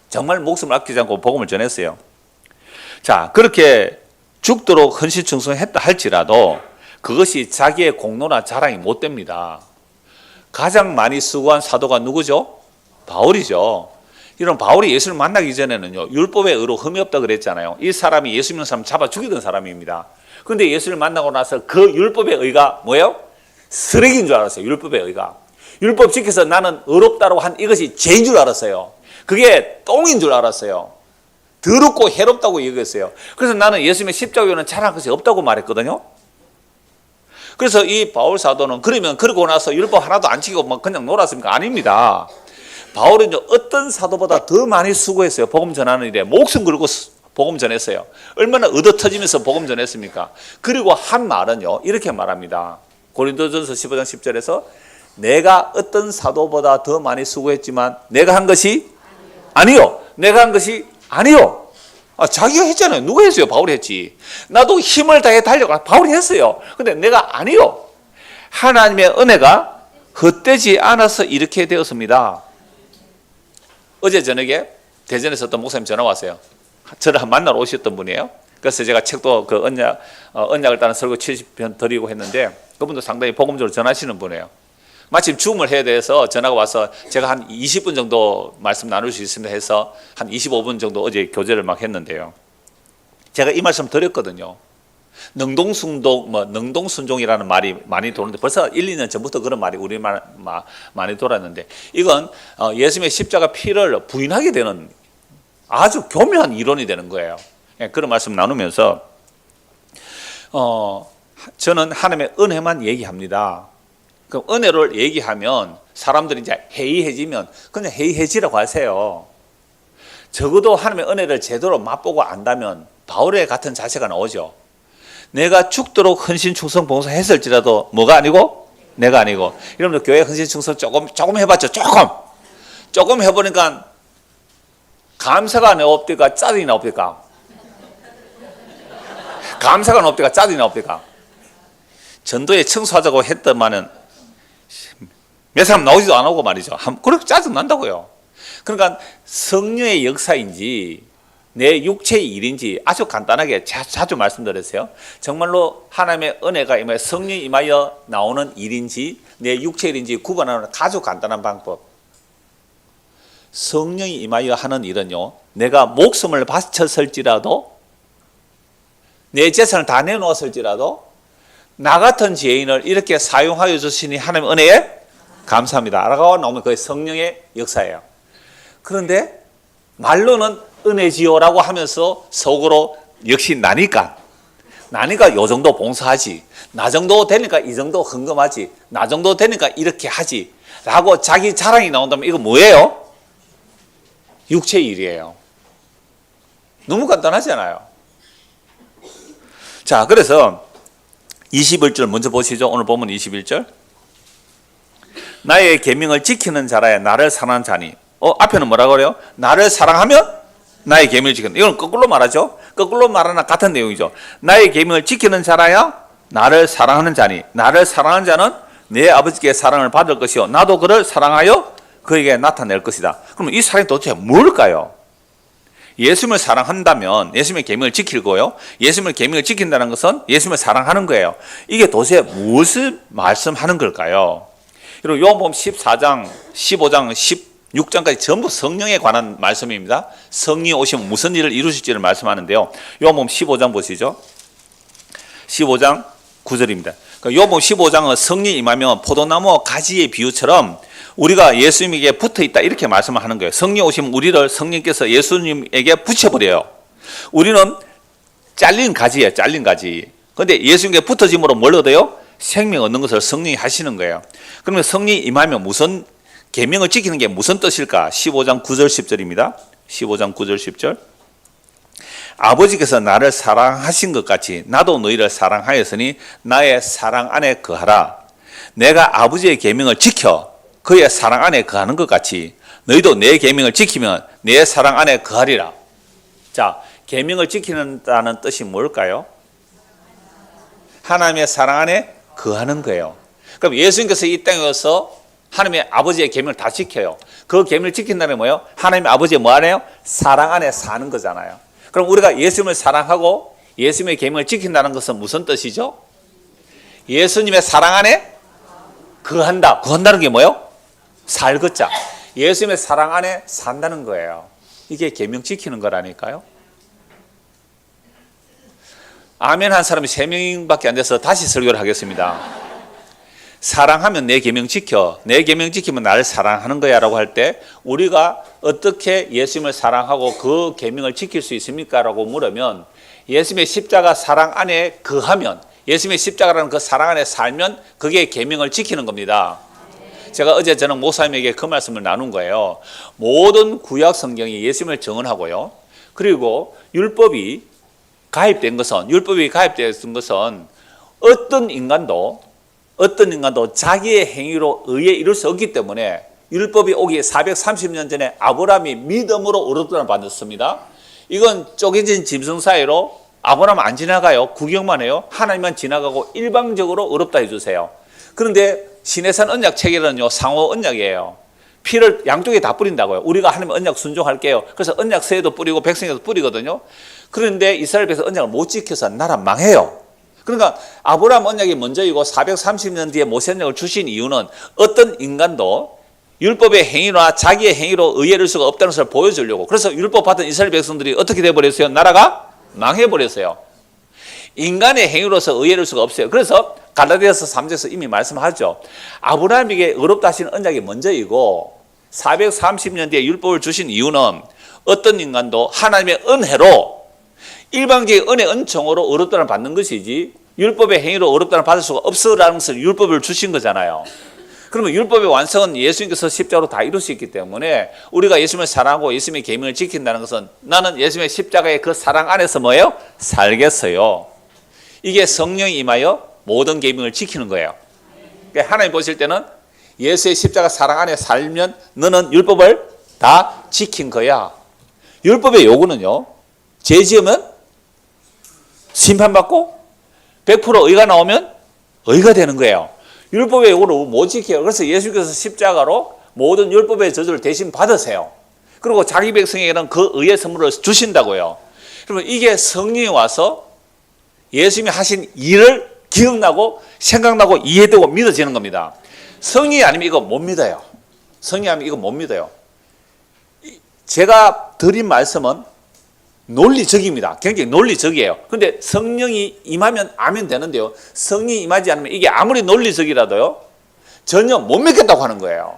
정말 목숨을 아끼지 않고 복음을 전했어요. 자, 그렇게 죽도록 헌신충성했다 할지라도 그것이 자기의 공로나 자랑이 못 됩니다. 가장 많이 수고한 사도가 누구죠? 바울이죠. 이런 바울이 예수를 만나기 전에는요, 율법의 의로 흠이 없다 그랬잖아요. 이 사람이 예수 믿는 사람 잡아 죽이던 사람입니다. 그런데 예수를 만나고 나서 그 율법의 의가 뭐예요? 쓰레기인 줄 알았어요. 율법의 의가. 율법 지켜서 나는 의롭다고 한 이것이 죄인 줄 알았어요. 그게 똥인 줄 알았어요. 더럽고 해롭다고 얘기했어요. 그래서 나는 예수님의 십자가에는 자랑할 것이 없다고 말했거든요. 그래서 이 바울 사도는 그러면 그러고 나서 율법 하나도 안 지키고 막 그냥 놀았습니까? 아닙니다. 바울은 어떤 사도보다 더 많이 수고했어요. 복음 전하는 일에 목숨 걸고 복음 전했어요. 얼마나 얻어터지면서 복음 전했습니까? 그리고 한 말은요, 이렇게 말합니다. 고린도전서 15장 10절에서 내가 어떤 사도보다 더 많이 수고했지만 내가 한 것이 아니요. 내가 한 것이 아니요. 자기가 했잖아요. 누가 했어요? 바울이 했지. 나도 힘을 다해 달려가. 바울이 했어요. 근데 내가 아니요. 하나님의 은혜가 헛되지 않아서 이렇게 되었습니다. 어제 저녁에 대전에서 어떤 목사님 전화 왔어요. 저를 만나러 오셨던 분이에요. 그래서 제가 책도 그 언약을 따른 설교 70편 드리고 했는데 그분도 상당히 복음적으로 전하시는 분이에요. 마침 줌을 해야 돼서 전화가 와서 제가 한 20분 정도 말씀 나눌 수 있습니다 해서 한 25분 정도 어제 교제를 막 했는데요. 제가 이 말씀 드렸거든요. 능동순종이라는 말이 많이 도는데 벌써 1, 2년 전부터 그런 말이 우리말 많이 돌았는데 이건 예수님의 십자가 피를 부인하게 되는 아주 교묘한 이론이 되는 거예요. 그런 말씀 나누면서 저는 하나님의 은혜만 얘기합니다. 그럼 은혜를 얘기하면 사람들이 이제 해이해지면 그냥 해이해지라고 하세요. 적어도 하나님의 은혜를 제대로 맛보고 안다면 바울의 같은 자세가 나오죠. 내가 죽도록 헌신 충성 봉사했을지라도 뭐가 아니고 내가 아니고. 여러분들 교회 헌신 충성 조금 해봤죠. 조금 해보니까 감사가 나옵니까? 짜증이 나옵니까? 감사가 나옵니까? 짜증이 나옵니까? 전도에 청소하자고 했더만은 몇 사람 나오지도 안 오고 말이죠. 그렇게 짜증 난다고요. 그러니까 성령의 역사인지 내 육체의 일인지 아주 간단하게 자주 말씀드렸어요. 정말로 하나님의 은혜가 임하여 성령이 임하여 나오는 일인지 내 육체의 일인지 구분하는 아주 간단한 방법. 성령이 임하여 하는 일은요, 내가 목숨을 바쳤을지라도 내 재산을 다 내놓았을지라도 나 같은 죄인을 이렇게 사용하여 주시니 하나님의 은혜에 감사합니다 라고 나오면 그게 성령의 역사예요. 그런데 말로는 은혜지요라고 하면서 속으로 역시 나니까 요 정도 봉사하지, 나 정도 되니까 이 정도 헌금하지, 나 정도 되니까 이렇게 하지 라고 자기 자랑이 나온다면 이거 뭐예요? 육체의 일이에요. 너무 간단하잖아요. 자, 그래서 21절 먼저 보시죠. 오늘 보면 21절. 나의 계명을 지키는 자라야 나를 사랑하는 자니. 앞에는 뭐라고 그래요? 나를 사랑하면 나의 계명을 지키는. 이건 거꾸로 말하죠. 거꾸로 말하나 같은 내용이죠. 나의 계명을 지키는 자라야 나를 사랑하는 자니. 나를 사랑하는 자는 내 아버지께 사랑을 받을 것이요 나도 그를 사랑하여 그에게 나타낼 것이다. 그럼 이 사랑이 도대체 뭘까요? 예수님을 사랑한다면 예수님의 계명을 지킬 거예요. 예수님의 계명을 지킨다는 것은 예수님을 사랑하는 거예요. 이게 도대체 무엇을 말씀하는 걸까요? 그리고 요한복음 14장, 15장, 16장까지 전부 성령에 관한 말씀입니다. 성령이 오시면 무슨 일을 이루실지를 말씀하는데요. 요한복음 15장 보시죠. 15장 9절입니다. 요한복음 15장은 성령이 임하면 포도나무 가지의 비유처럼 우리가 예수님에게 붙어 있다 이렇게 말씀을 하는 거예요. 성령 오시면 우리를 성령께서 예수님에게 붙여버려요. 우리는 잘린 가지예요. 잘린 가지. 그런데 예수님께 붙어짐으로 뭘 얻어요? 생명 얻는 것을 성령이 하시는 거예요. 그러면 성령이 임하면 무슨 계명을 지키는 게 무슨 뜻일까? 15장 9절 10절입니다. 15장 9절 10절. 아버지께서 나를 사랑하신 것 같이 나도 너희를 사랑하였으니 나의 사랑 안에 거하라. 내가 아버지의 계명을 지켜 그의 사랑 안에 거하는 것 같이 너희도 내 계명을 지키면 내 사랑 안에 거하리라. 자, 계명을 지키는다는 뜻이 뭘까요? 하나님의 사랑 안에 거하는 거예요. 그럼 예수님께서 이 땅에 와서 하나님의 아버지의 계명을 다 지켜요. 그 계명을 지킨다는 게 뭐예요? 하나님의 아버지의 뭐 안에요? 사랑 안에 사는 거잖아요. 그럼 우리가 예수님을 사랑하고 예수님의 계명을 지킨다는 것은 무슨 뜻이죠? 예수님의 사랑 안에 거한다. 거한다는 게 뭐예요? 살걷자. 예수님의 사랑 안에 산다는 거예요. 이게 계명 지키는 거라니까요. 아멘 한 사람이 3명밖에 안 돼서 다시 설교를 하겠습니다. 사랑하면 내 계명 지켜. 내 계명 지키면 나를 사랑하는 거야 라고 할 때 우리가 어떻게 예수님을 사랑하고 그 계명을 지킬 수 있습니까? 라고 물으면 예수님의 십자가 사랑 안에 거하면, 예수님의 십자가라는 그 사랑 안에 살면 그게 계명을 지키는 겁니다. 제가 어제 저는 목사님에게 그 말씀을 나눈 거예요. 모든 구약 성경이 예수님을 증언하고요. 그리고 율법이 가입된 것은 어떤 인간도 자기의 행위로 의에 이룰 수 없기 때문에 율법이 오기 430년 전에 아브라함이 믿음으로 의롭다는 받았습니다. 이건 쪼개진 짐승 사이로 아브라함 안 지나가요. 구경만 해요. 하나님만 지나가고 일방적으로 의롭다 해주세요. 그런데 시내산 언약 체계는요, 상호 언약이에요. 피를 양쪽에 다 뿌린다고요. 우리가 하나님 언약 순종할게요. 그래서 언약 세에도 뿌리고 백성에도 뿌리거든요. 그런데 이스라엘 백성 언약을 못 지켜서 나라 망해요. 그러니까 아브라함 언약이 먼저이고 430년 뒤에 모세 언약을 주신 이유는 어떤 인간도 율법의 행위나 자기의 행위로 의에 이를 수가 없다는 것을 보여주려고. 그래서 율법 받은 이스라엘 백성들이 어떻게 돼버렸어요? 나라가 망해버렸어요. 인간의 행위로서 의에 이를 수가 없어요. 그래서 갈라디아서 3장에서 이미 말씀하죠. 아브라함에게 의롭다 하시는 언약이 먼저이고 430년 뒤에 율법을 주신 이유는 어떤 인간도 하나님의 은혜로 일방적인 은혜 은총으로 의롭다를 받는 것이지 율법의 행위로 의롭다를 받을 수가 없으라는 것을 율법을 주신 거잖아요. 그러면 율법의 완성은 예수님께서 십자가로 다 이룰 수 있기 때문에 우리가 예수님을 사랑하고 예수님의 계명을 지킨다는 것은 나는 예수님의 십자가의 그 사랑 안에서 뭐예요? 살겠어요. 이게 성령이 임하여 모든 계명을 지키는 거예요. 그러니까 하나님 보실 때는 예수의 십자가 사랑 안에 살면 너는 율법을 다 지킨 거야. 율법의 요구는요, 죄 지으면 심판받고 100% 의가 나오면 의가 되는 거예요. 율법의 요구를 못 지켜요. 그래서 예수께서 십자가로 모든 율법의 저주를 대신 받으세요. 그리고 자기 백성에게는 그 의의 선물을 주신다고요. 그러면 이게 성령이 와서 예수님이 하신 일을 기억나고 생각나고 이해되고 믿어지는 겁니다. 성령이 아니면 이거 못 믿어요. 성령이 아니면 이거 못 믿어요. 제가 드린 말씀은 논리적입니다. 굉장히 논리적이에요. 그런데 성령이 임하면 아멘 되는데요. 성령이 임하지 않으면 이게 아무리 논리적이라도요, 전혀 못 믿겠다고 하는 거예요.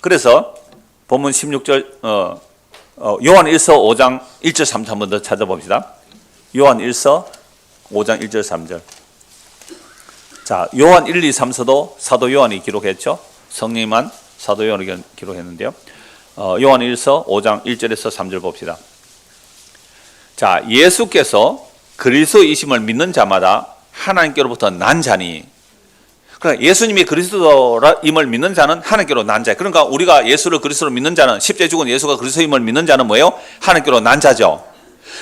그래서 본문 16절 요한 1서 5장 1절 3절 한 번 더 찾아봅시다. 요한 1서 5장 1절 3절. 자, 요한 1, 2, 3서도 사도 요한이 기록했죠. 성령만 사도 요한이 기록했는데요. 요한 1서 5장 1절에서 3절 봅시다. 자, 예수께서 그리스도이심을 믿는 자마다 하나님께로부터 난 자니, 그러니까 예수님이 그리스도임을 믿는 자는 하나님께로 난 자예요. 그러니까 우리가 예수를 그리스도로 믿는 자는, 십자가에 죽은 예수가 그리스도임을 믿는 자는 뭐예요? 하나님께로 난 자죠.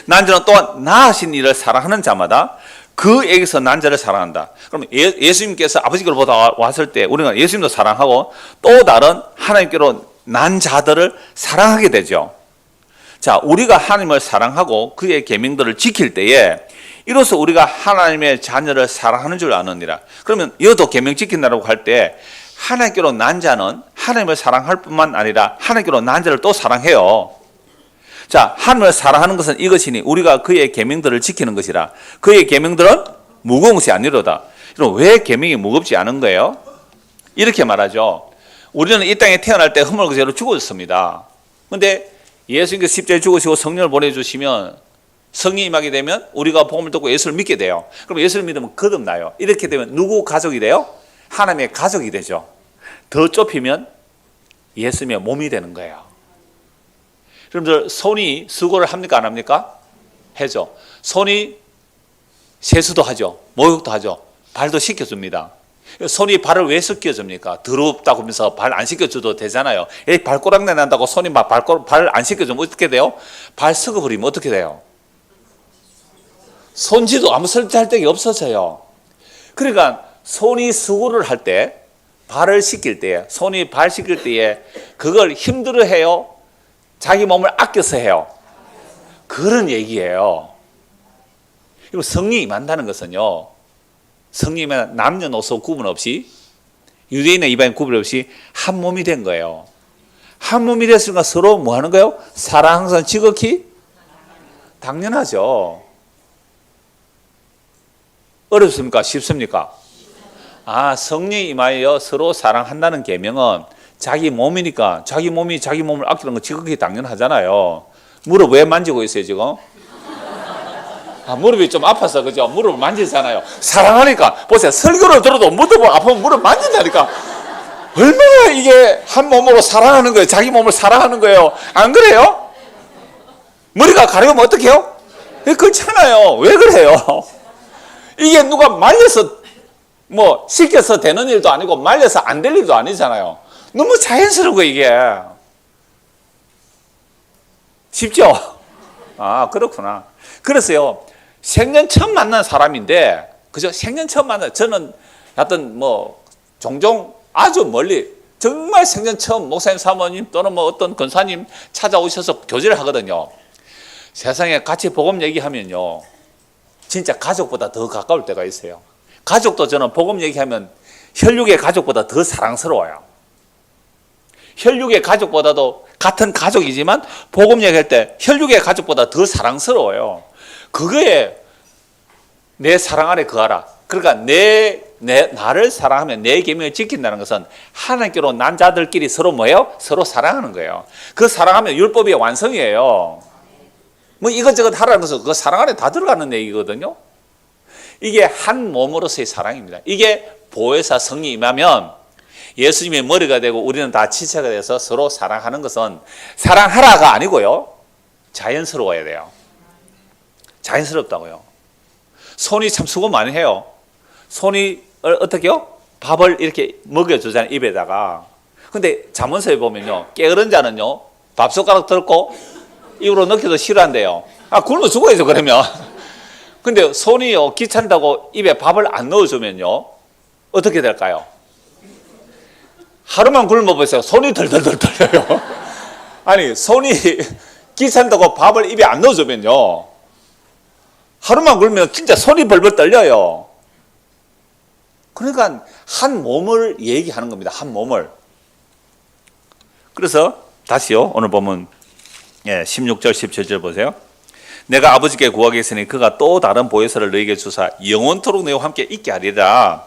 난 자는 또한 나으신 이를 사랑하는 자마다 그에게서 난 자를 사랑한다. 그럼 예수님께서 아버지께로부터 왔을 때 우리가 예수님도 사랑하고 또 다른 하나님께로 난 자들을 사랑하게 되죠. 자, 우리가 하나님을 사랑하고 그의 계명들을 지킬 때에 이로써 우리가 하나님의 자녀를 사랑하는 줄 아느니라. 그러면 이것도 계명 지킨다고 할 때 하나님께로 난 자는 하나님을 사랑할 뿐만 아니라 하나님께로 난 자를 또 사랑해요. 자, 하나님을 사랑하는 것은 이것이니 우리가 그의 계명들을 지키는 것이라. 그의 계명들은 무거운 것이 아니로다. 그럼 왜 계명이 무겁지 않은 거예요? 이렇게 말하죠. 우리는 이 땅에 태어날 때 허물과 죄로 죽었습니다. 그런데 예수님께서 십자가에 죽으시고 성령을 보내주시면 성령이 임하게 되면 우리가 복음을 듣고 예수를 믿게 돼요. 그럼 예수를 믿으면 거듭나요. 이렇게 되면 누구 가족이 돼요? 하나님의 가족이 되죠. 더 좁히면 예수님의 몸이 되는 거예요. 여러분들 손이 수고를 합니까? 안 합니까? 해죠. 손이 세수도 하죠. 목욕도 하죠. 발도 씻겨줍니다. 손이 발을 왜 씻겨줍니까? 더럽다고 하면서 발 안 씻겨줘도 되잖아요. 발꼬락내 난다고 손이 막 발 안 씻겨주면 어떻게 돼요? 발 썩어버리면 어떻게 돼요? 손지도 아무 설득할 데가 없어져요. 그러니까 손이 수고를 할 때, 발을 씻길 때에, 손이 발 씻길 때에 그걸 힘들어해요? 자기 몸을 아껴서 해요? 그런 얘기예요. 그리고 성령이 임한다는 것은요, 성령이면 남녀노소 구분 없이, 유대인의 이방인 구분 없이 한 몸이 된 거예요. 한 몸이 됐으니까 서로 뭐 하는 거예요? 사랑 항상 지극히? 당연하죠. 어렵습니까? 쉽습니까? 성령이 임하여 서로 사랑한다는 계명은 자기 몸이니까 자기 몸이 자기 몸을 아끼는 건 지극히 당연하잖아요. 무릎 왜 만지고 있어요 지금? 무릎이 좀 아파서 그죠? 무릎을 만지잖아요. 사랑하니까 보세요. 설교를 들어도 무릎 아프면 무릎 만진다니까. 얼마나 이게 한 몸으로 사랑하는 거예요. 자기 몸을 사랑하는 거예요. 안 그래요? 머리가 가려우면 어떻게 해요? 그렇잖아요. 왜 그래요? 이게 누가 말려서 뭐 시켜서 되는 일도 아니고 말려서 안 될 일도 아니잖아요. 너무 자연스러워 이게. 쉽죠? 그렇구나. 그래서요, 생전 처음 만난 사람인데, 그죠? 생전 처음 저는 하여튼 뭐 종종 아주 멀리 정말 생전 처음 목사님 사모님 또는 뭐 어떤 권사님 찾아오셔서 교제를 하거든요. 세상에 같이 복음 얘기하면요, 진짜 가족보다 더 가까울 때가 있어요. 가족도 저는 복음 얘기하면 혈육의 가족보다 더 사랑스러워요. 혈육의 가족보다도 같은 가족이지만 복음 얘기할 때 혈육의 가족보다 더 사랑스러워요. 그거에 내 사랑 안에 거하라. 그러니까 나를 사랑하면 내 계명을 지킨다는 것은 하나님께로 난 자들끼리 서로 뭐예요? 서로 사랑하는 거예요. 그 사랑하면 율법의 완성이에요. 뭐 이것저것 하라는 것은 그 사랑 안에 다 들어가는 얘기거든요. 이게 한 몸으로서의 사랑입니다. 이게 보혜사 성이 임하면 예수님의 머리가 되고 우리는 다 지체가 돼서 서로 사랑하는 것은 사랑하라가 아니고요, 자연스러워야 돼요. 자연스럽다고요. 손이 참 수고 많이 해요. 손이 어떻게요? 밥을 이렇게 먹여주잖아요, 입에다가. 근데 잠언서에 보면요, 게으른 자는요, 밥숟가락 들고 입으로 넣기도 싫어한대요. 굶어 죽어야죠 그러면. 근데 손이 귀찮다고 입에 밥을 안 넣어주면요, 어떻게 될까요? 하루만 굶어보세요. 손이 덜덜덜 떨려요. 아니, 손이 귀찮다고 밥을 입에 안 넣어주면요, 하루만 굶으면 진짜 손이 벌벌 떨려요. 그러니까 한 몸을 얘기하는 겁니다. 한 몸을. 그래서 다시요, 오늘 보면 16절 17절 보세요. 내가 아버지께 구하겠으니 그가 또 다른 보혜사를 너희에게 주사 영원토록 너희와 함께 있게 하리라.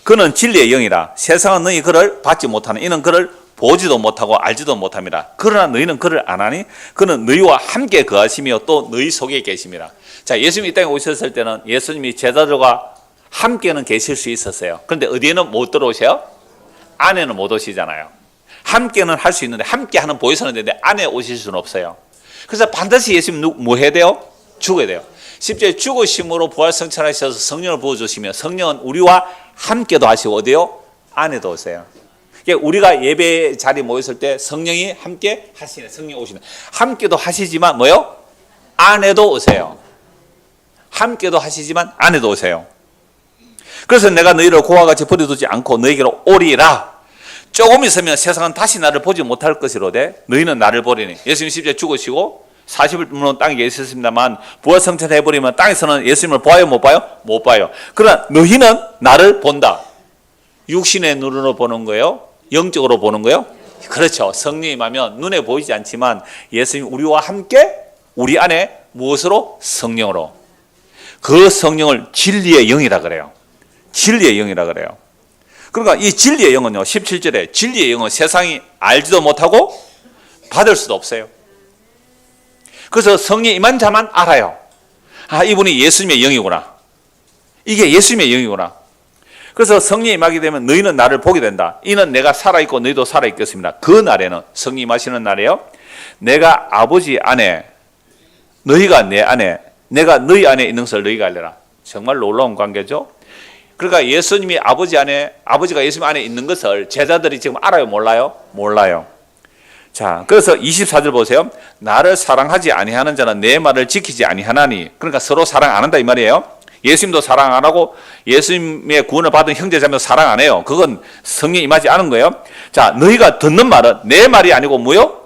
그는 진리의 영이라. 세상은 너희 그를 받지 못하는 이는 그를 보지도 못하고 알지도 못함이라. 그러나 너희는 그를 아나니 그는 너희와 함께 거하시며 또 너희 속에 계심이라. 자, 예수님이 이 땅에 오셨을 때는 예수님이 제자들과 함께는 계실 수 있었어요. 그런데 어디에는 못 들어오세요? 안에는 못 오시잖아요. 함께는 할 수 있는데 함께하는 보혜사는 되는데 안에 오실 수는 없어요. 그래서 반드시 예수님 뭐 해야 돼요? 죽어야 돼요. 10절 죽으심으로 부활성천하셔서 성령을 부어주시며 성령은 우리와 함께도 하시고 어디요? 안에도 오세요. 그러니까 우리가 예배 자리에 모였을 때 성령이 함께 하시네. 성령 오시네. 함께도 하시지만 뭐요? 안에도 오세요. 함께도 하시지만 안에도 오세요. 그래서 내가 너희를 고와 같이 버려두지 않고 너희에게로 오리라. 조금 있으면 세상은 다시 나를 보지 못할 것이로되 너희는 나를 보리니. 예수님 십자가에 죽으시고 40일 물론 땅에 계셨습니다만 부활성천 해버리면 땅에서는 예수님을 봐요 못 봐요? 못 봐요. 그러나 너희는 나를 본다. 육신의 눈으로 보는 거예요? 영적으로 보는 거예요? 그렇죠. 성령이 임하면 눈에 보이지 않지만 예수님 우리와 함께 우리 안에 무엇으로? 성령으로. 그 성령을 진리의 영이라 그래요. 진리의 영이라 그래요. 그러니까 이 진리의 영은요, 17절에 진리의 영은 세상이 알지도 못하고 받을 수도 없어요. 그래서 성령이 임한 자만 알아요. 이분이 예수님의 영이구나. 이게 예수님의 영이구나. 그래서 성령이 임하게 되면 너희는 나를 보게 된다. 이는 내가 살아있고 너희도 살아있겠습니다. 그 날에는, 성령이 임하시는 날에요, 내가 아버지 안에, 너희가 내 안에, 내가 너희 안에 있는 것을 너희가 알려라. 정말 놀라운 관계죠. 그러니까 예수님이 아버지가 예수님 안에 있는 것을 제자들이 지금 알아요, 몰라요? 몰라요. 자, 그래서 24절 보세요. 나를 사랑하지 아니하는 자는 내 말을 지키지 아니하나니. 그러니까 서로 사랑 안 한다 이 말이에요. 예수님도 사랑 안 하고 예수님의 구원을 받은 형제자매도 사랑 안 해요. 그건 성령이 임하지 않은 거예요. 자, 너희가 듣는 말은 내 말이 아니고 뭐요?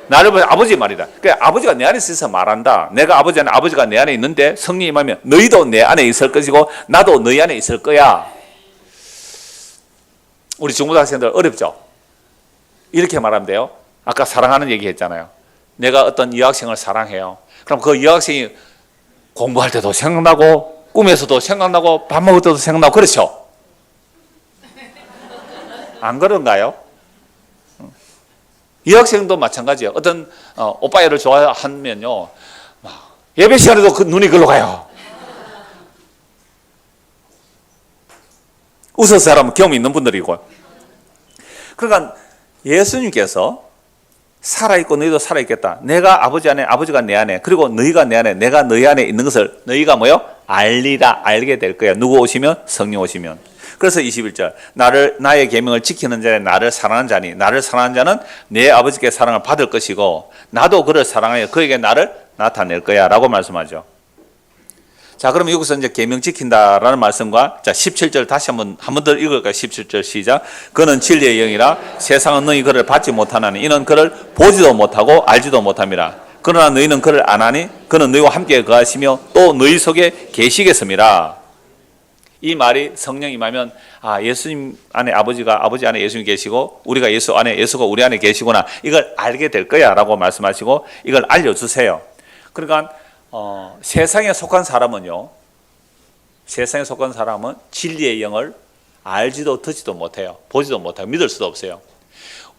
나를 보여 아버지의 말이다. 그러니까 아버지가 내 안에 있어서 말한다. 내가 아버지가 내 안에 있는데 성령이 임하면 너희도 내 안에 있을 것이고 나도 너희 안에 있을 거야. 우리 중고등학생들 어렵죠? 이렇게 말하면 돼요. 아까 사랑하는 얘기 했잖아요. 내가 어떤 여학생을 사랑해요. 그럼 그 여학생이 공부할 때도 생각나고 꿈에서도 생각나고 밥 먹을 때도 생각나고 그렇죠? 안 그런가요? 여학생도 마찬가지예요. 어떤 오빠애를 좋아하면요, 예배 시간에도 그 눈이 글로 가요. 웃어서 사람 경험 있는 분들이고. 그러니까 예수님께서 살아있고 너희도 살아있겠다. 내가 아버지 안에, 아버지가 내 안에, 그리고 너희가 내 안에, 내가 너희 안에 있는 것을 너희가 뭐요? 알리라, 알게 될 거야. 누구 오시면? 성령 오시면. 그래서 21절 나의 계명을 지키는 자는 나를 사랑하는 자니 나를 사랑하는 자는 내 아버지께 사랑을 받을 것이고 나도 그를 사랑하여 그에게 나를 나타낼 거야 라고 말씀하죠. 자, 그러면 여기서 이제 계명 지킨다라는 말씀과 자 17절 다시 한 번 더 읽을까요? 17절 시작. 그는 진리의 영이라 세상은 너희 그를 받지 못하나니 이는 그를 보지도 못하고 알지도 못함이라. 그러나 너희는 그를 아나니 그는 너희와 함께 거하시며 또 너희 속에 계시겠음이라. 이 말이 성령이 임하면 예수님 안에 아버지 안에 예수님이 계시고 우리가 예수 안에 예수가 우리 안에 계시구나 이걸 알게 될 거야 라고 말씀하시고 이걸 알려주세요. 그러니까 세상에 속한 사람은 진리의 영을 알지도 듣지도 못해요. 보지도 못해요. 믿을 수도 없어요.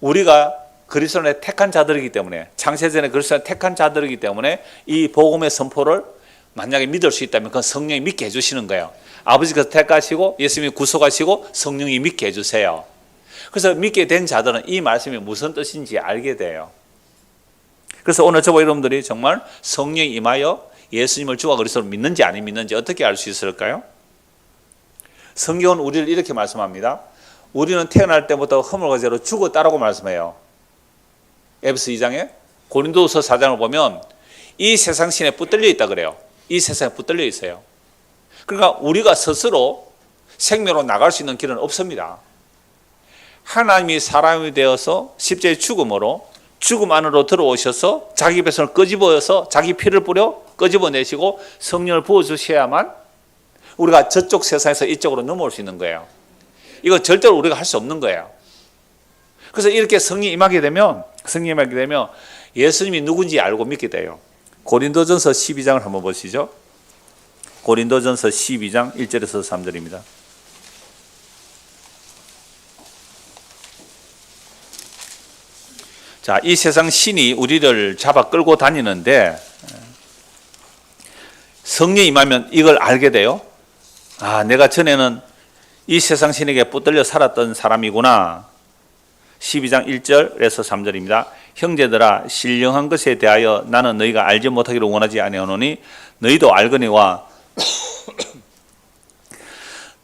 우리가 그리스도의 택한 자들이기 때문에 창세전에 그리스도의 택한 자들이기 때문에 이 복음의 선포를 만약에 믿을 수 있다면 그건 성령이 믿게 해주시는 거예요. 아버지께서 택하시고 예수님이 구속하시고 성령이 믿게 해주세요. 그래서 믿게 된 자들은 이 말씀이 무슨 뜻인지 알게 돼요. 그래서 오늘 저와 여러분들이 정말 성령이 임하여 예수님을 주와 그리스도를 믿는지 안 믿는지 어떻게 알 수 있을까요? 성경은 우리를 이렇게 말씀합니다. 우리는 태어날 때부터 허물과 죄로 죽었다라고 말씀해요. 에베소 2장에 고린도서 4장을 보면 이 세상 신에 붙들려 있다 그래요. 이 세상에 붙들려 있어요. 그러니까 우리가 스스로 생명으로 나갈 수 있는 길은 없습니다. 하나님이 사람이 되어서 십자가의 죽음으로 죽음 안으로 들어오셔서 자기 배선을 끄집어서 자기 피를 뿌려 끄집어내시고 성령을 부어주셔야만 우리가 저쪽 세상에서 이쪽으로 넘어올 수 있는 거예요. 이거 절대로 우리가 할 수 없는 거예요. 그래서 이렇게 성령이 임하게 되면 예수님이 누군지 알고 믿게 돼요. 고린도전서 12장을 한번 보시죠. 고린도전서 12장 1절에서 3절입니다. 자, 이 세상 신이 우리를 잡아 끌고 다니는데 성령이 임하면 이걸 알게 돼요. 내가 전에는 이 세상 신에게 붙들려 살았던 사람이구나. 12장 1절에서 3절입니다. 형제들아 신령한 것에 대하여 나는 너희가 알지 못하기를 원하지 아니하노니 너희도 알거니와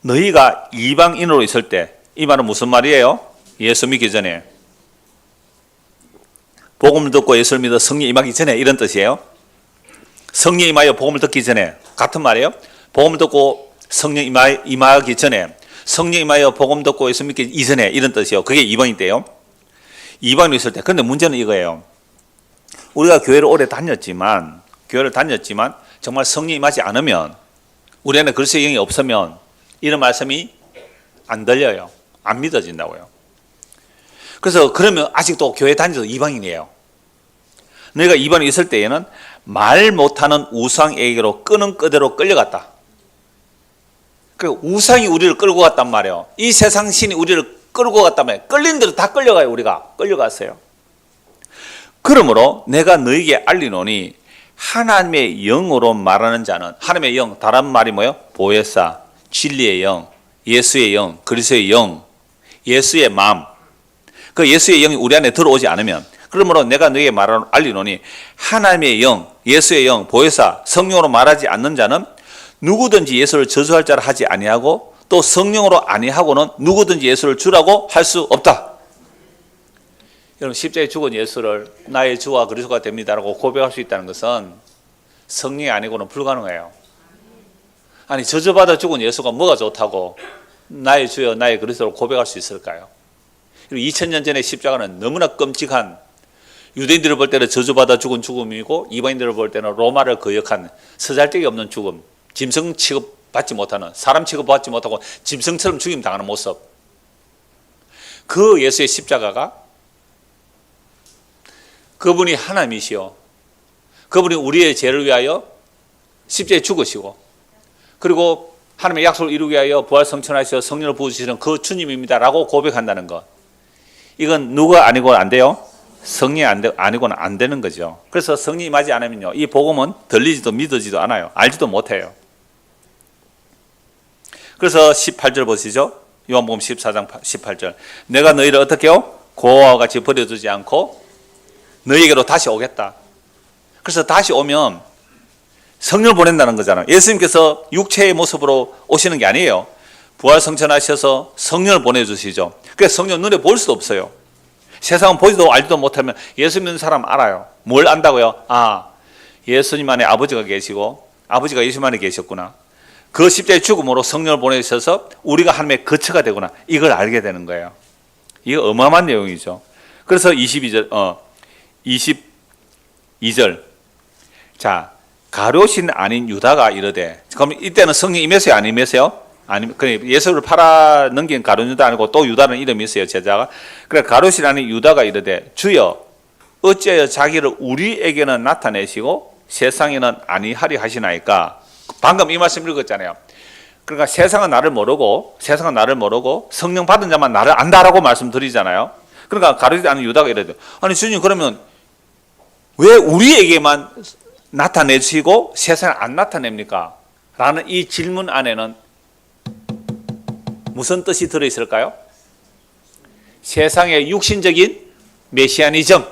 너희가 이방인으로 있을 때, 이 말은 무슨 말이에요? 예수 믿기 전에, 복음을 듣고 예수를 믿어 성령 임하기 전에 이런 뜻이에요. 성령 임하여 복음을 듣기 전에 같은 말이에요. 복음을 듣고 성령 임하기 전에, 성령 임하여 복음 듣고 예수 믿기 이전에 이런 뜻이에요. 그게 이방인 때요. 이방인으로 있을 때. 그런데 문제는 이거예요. 우리가 교회를 다녔지만 정말 성령 임하지 않으면, 우리 안에 그리스도의 영이 없으면 이런 말씀이 안 들려요. 안 믿어진다고요. 그래서 그러면 아직도 교회 다니도 이방인이에요. 너희가 이방인이 있을 때에는 말 못하는 우상에게로 끄는 끄대로 끌려갔다. 그 우상이 우리를 끌고 갔단 말이에요. 이 세상 신이 우리를 끌고 갔단 말이에요. 끌린 대로 다 끌려가요. 우리가 끌려갔어요. 그러므로 내가 너희에게 알리노니 하나님의 영으로 말하는 자는, 하나님의 영, 다른 말이 뭐예요? 보혜사, 진리의 영, 예수의 영, 그리스도의 영, 예수의 마음. 그 예수의 영이 우리 안에 들어오지 않으면, 그러므로 내가 너희에게 알리노니 하나님의 영, 예수의 영, 보혜사, 성령으로 말하지 않는 자는 누구든지 예수를 저주할 자를 하지 아니하고 또 성령으로 아니하고는 누구든지 예수를 주라고 할 수 없다. 여러분 십자가에 죽은 예수를 나의 주와 그리스도가 됩니다라고 고백할 수 있다는 것은 성령이 아니고는 불가능해요. 아니 저주받아 죽은 예수가 뭐가 좋다고 나의 주여 나의 그리스도로 고백할 수 있을까요? 2000년 전의 십자가는 너무나 끔찍한, 유대인들을 볼 때는 저주받아 죽은 죽음이고 이방인들을 볼 때는 로마를 거역한 서잘데기 없는 죽음, 짐승 취급받지 못하는, 사람 취급받지 못하고 짐승처럼 죽임당하는 모습. 그 예수의 십자가가 그분이 하나님이시요, 그분이 우리의 죄를 위하여 십자가에 죽으시고 그리고 하나님의 약속을 이루기 위하여 부활 성천하시어 성령을 부으시는 그 주님입니다라고 고백한다는 것, 이건 누가 아니고는 안 돼요? 성령이 아니고는 안 되는 거죠. 그래서 성령이 임하지 않으면요, 이 복음은 들리지도 믿어지도 않아요. 알지도 못해요. 그래서 18절 보시죠. 요한복음 14장 18절. 내가 너희를 어떻게 해요? 고아와 같이 버려두지 않고 너희에게로 다시 오겠다. 그래서 다시 오면 성령을 보낸다는 거잖아요. 예수님께서 육체의 모습으로 오시는 게 아니에요. 부활 성천하셔서 성령을 보내주시죠. 그래서 성령 눈에 볼 수도 없어요. 세상은 보지도 알지도 못하면 예수 믿는 사람 알아요. 뭘 안다고요? 아, 예수님 안에 아버지가 계시고 아버지가 예수님 안에 계셨구나. 그 십자가의 죽음으로 성령을 보내주셔서 우리가 하나님의 거처가 되구나. 이걸 알게 되는 거예요. 이거 어마어마한 내용이죠. 그래서 22절. 자, 가룟신 아닌 유다가 이르되, 그럼 이때는 성령 임했어요, 안 임했어요? 아니, 예수를 팔아 넘긴 가룟 유다 아니고 또 유다는 이름이 있어요, 제자가. 그래, 가룟신 아닌 유다가 이르되, 주여, 어찌하여 자기를 우리에게는 나타내시고 세상에는 아니하리 하시나이까? 방금 이 말씀 읽었잖아요. 그러니까 세상은 나를 모르고 성령 받은 자만 나를 안다라고 말씀드리잖아요. 그러니까 가룟신 아닌 유다가 이르되, 아니 주님, 그러면 왜 우리에게만 나타내시고 세상에 안 나타냅니까? 라는 이 질문 안에는 무슨 뜻이 들어있을까요? 세상의 육신적인 메시아니즘.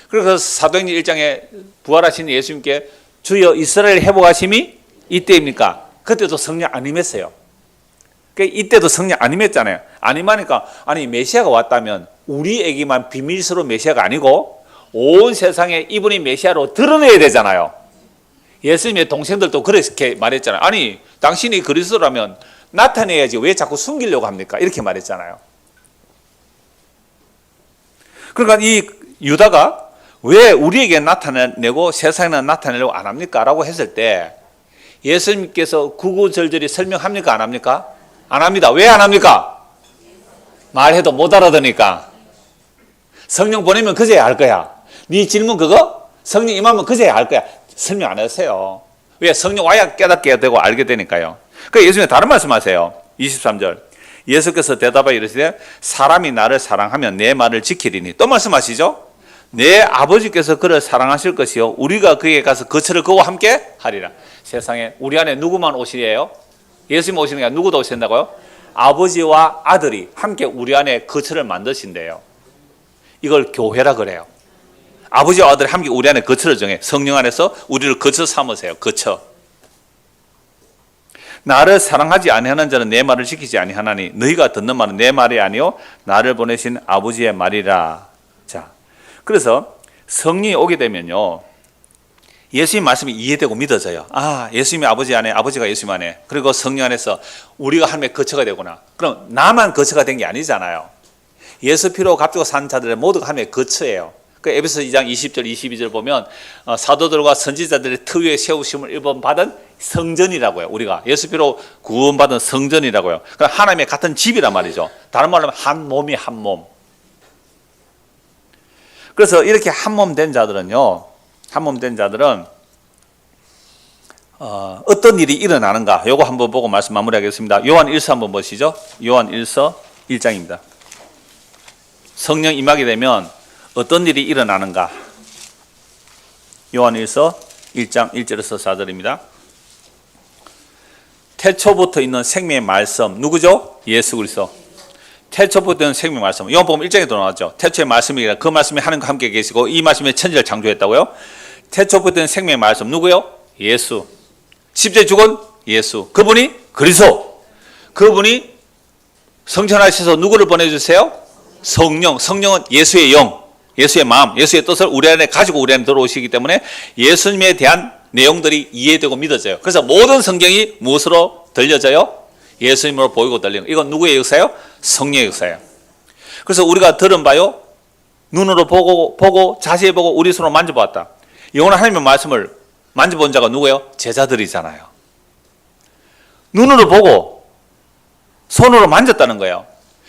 그래서 사도행전 1장에 부활하신 예수님께 주여 이스라엘 회복하심이 이때입니까? 그때도 성령 안 임했어요. 이때도 성령 안 임했잖아요. 안 임하니까, 아니 메시아가 왔다면 우리에게만 비밀스러운 메시아가 아니고 온 세상에 이분이 메시아로 드러내야 되잖아요. 예수님의 동생들도 그렇게 말했잖아요. 아니 당신이 그리스도라면 나타내야지 왜 자꾸 숨기려고 합니까? 이렇게 말했잖아요. 그러니까 이 유다가 왜 우리에게 나타내고 세상에는 나타내려고 안 합니까? 라고 했을 때 예수님께서 구구절절히 설명합니까? 안 합니까? 안 합니다. 왜 안 합니까? 말해도 못 알아듣으니까. 성령 보내면 그제야 알 거야. 네 질문 그거? 성령 임하면 그제야 알 거야. 설명 안 하세요. 왜? 성령 와야 깨닫게 되고 알게 되니까요. 그러니까 예수님이 다른 말씀하세요. 23절. 예수께서 대답하여 이르시되 사람이 나를 사랑하면 내 말을 지키리니. 또 말씀하시죠. 내 아버지께서 그를 사랑하실 것이요 우리가 그에게 가서 거처를 그와 함께 하리라. 세상에 우리 안에 누구만 오시래요? 예수님 오시는 게 아니라 누구도 오신다고요? 아버지와 아들이 함께 우리 안에 거처를 만드신대요. 이걸 교회라 그래요. 아버지와 아들이 함께 우리 안에 거처를 정해. 성령 안에서 우리를 거처 삼으세요. 거처. 나를 사랑하지 아니하는 자는 내 말을 지키지 아니하나니 너희가 듣는 말은 내 말이 아니요 나를 보내신 아버지의 말이라. 자, 그래서 성령이 오게 되면요 예수님 말씀이 이해되고 믿어져요. 아, 예수님이 아버지 안에, 아버지가 예수님 안에, 그리고 성령 안에서 우리가 하나님의 거처가 되구나. 그럼 나만 거처가 된 게 아니잖아요. 예수 피로 값주고 산 자들의 모두가 하나님의 거처예요. 그 에베소 2장 20절 22절 보면 사도들과 선지자들의 특유의 세우심을 일본 받은 성전이라고요. 우리가 예수 피로 구원받은 성전이라고요. 그러니까 하나님의 같은 집이란 말이죠. 다른 말로 하면 한 몸이 한 몸. 그래서 이렇게 한 몸 된 자들은요, 한 몸 된 자들은 어떤 일이 일어나는가? 요거 한번 보고 말씀 마무리하겠습니다. 요한 1서 한번 보시죠. 요한 1서 1장입니다. 성령 임하게 되면 어떤 일이 일어나는가? 요한 1서 1장 1절에서 4절입니다. 태초부터 있는 생명의 말씀, 누구죠? 예수 그리스도. 태초부터 있는 생명의 말씀. 요한복음 1장에도 나왔죠. 태초의 말씀이라 그 말씀이 하나님과 함께 계시고 이 말씀이 천지를 창조했다고요. 태초부터 있는 생명의 말씀 누구요? 예수. 십자가에 죽은 예수. 그분이 그리스도. 그분이 성천하셔서 누구를 보내주세요? 성령. 성령은 예수의 영, 예수의 마음, 예수의 뜻을 우리 안에 가지고 우리 안에 들어오시기 때문에 예수님에 대한 내용들이 이해되고 믿어져요. 그래서 모든 성경이 무엇으로 들려져요? 예수님으로 보이고 들리는. 이건 누구의 역사예요? 성령의 역사예요. 그래서 우리가 들은 바요, 눈으로 보고 자세히 보고 우리 손으로 만져보았다. 영원한 하나님의 말씀을 만져본 자가 누구예요? 제자들이잖아요. 눈으로 보고 손으로 만졌다는 거예요.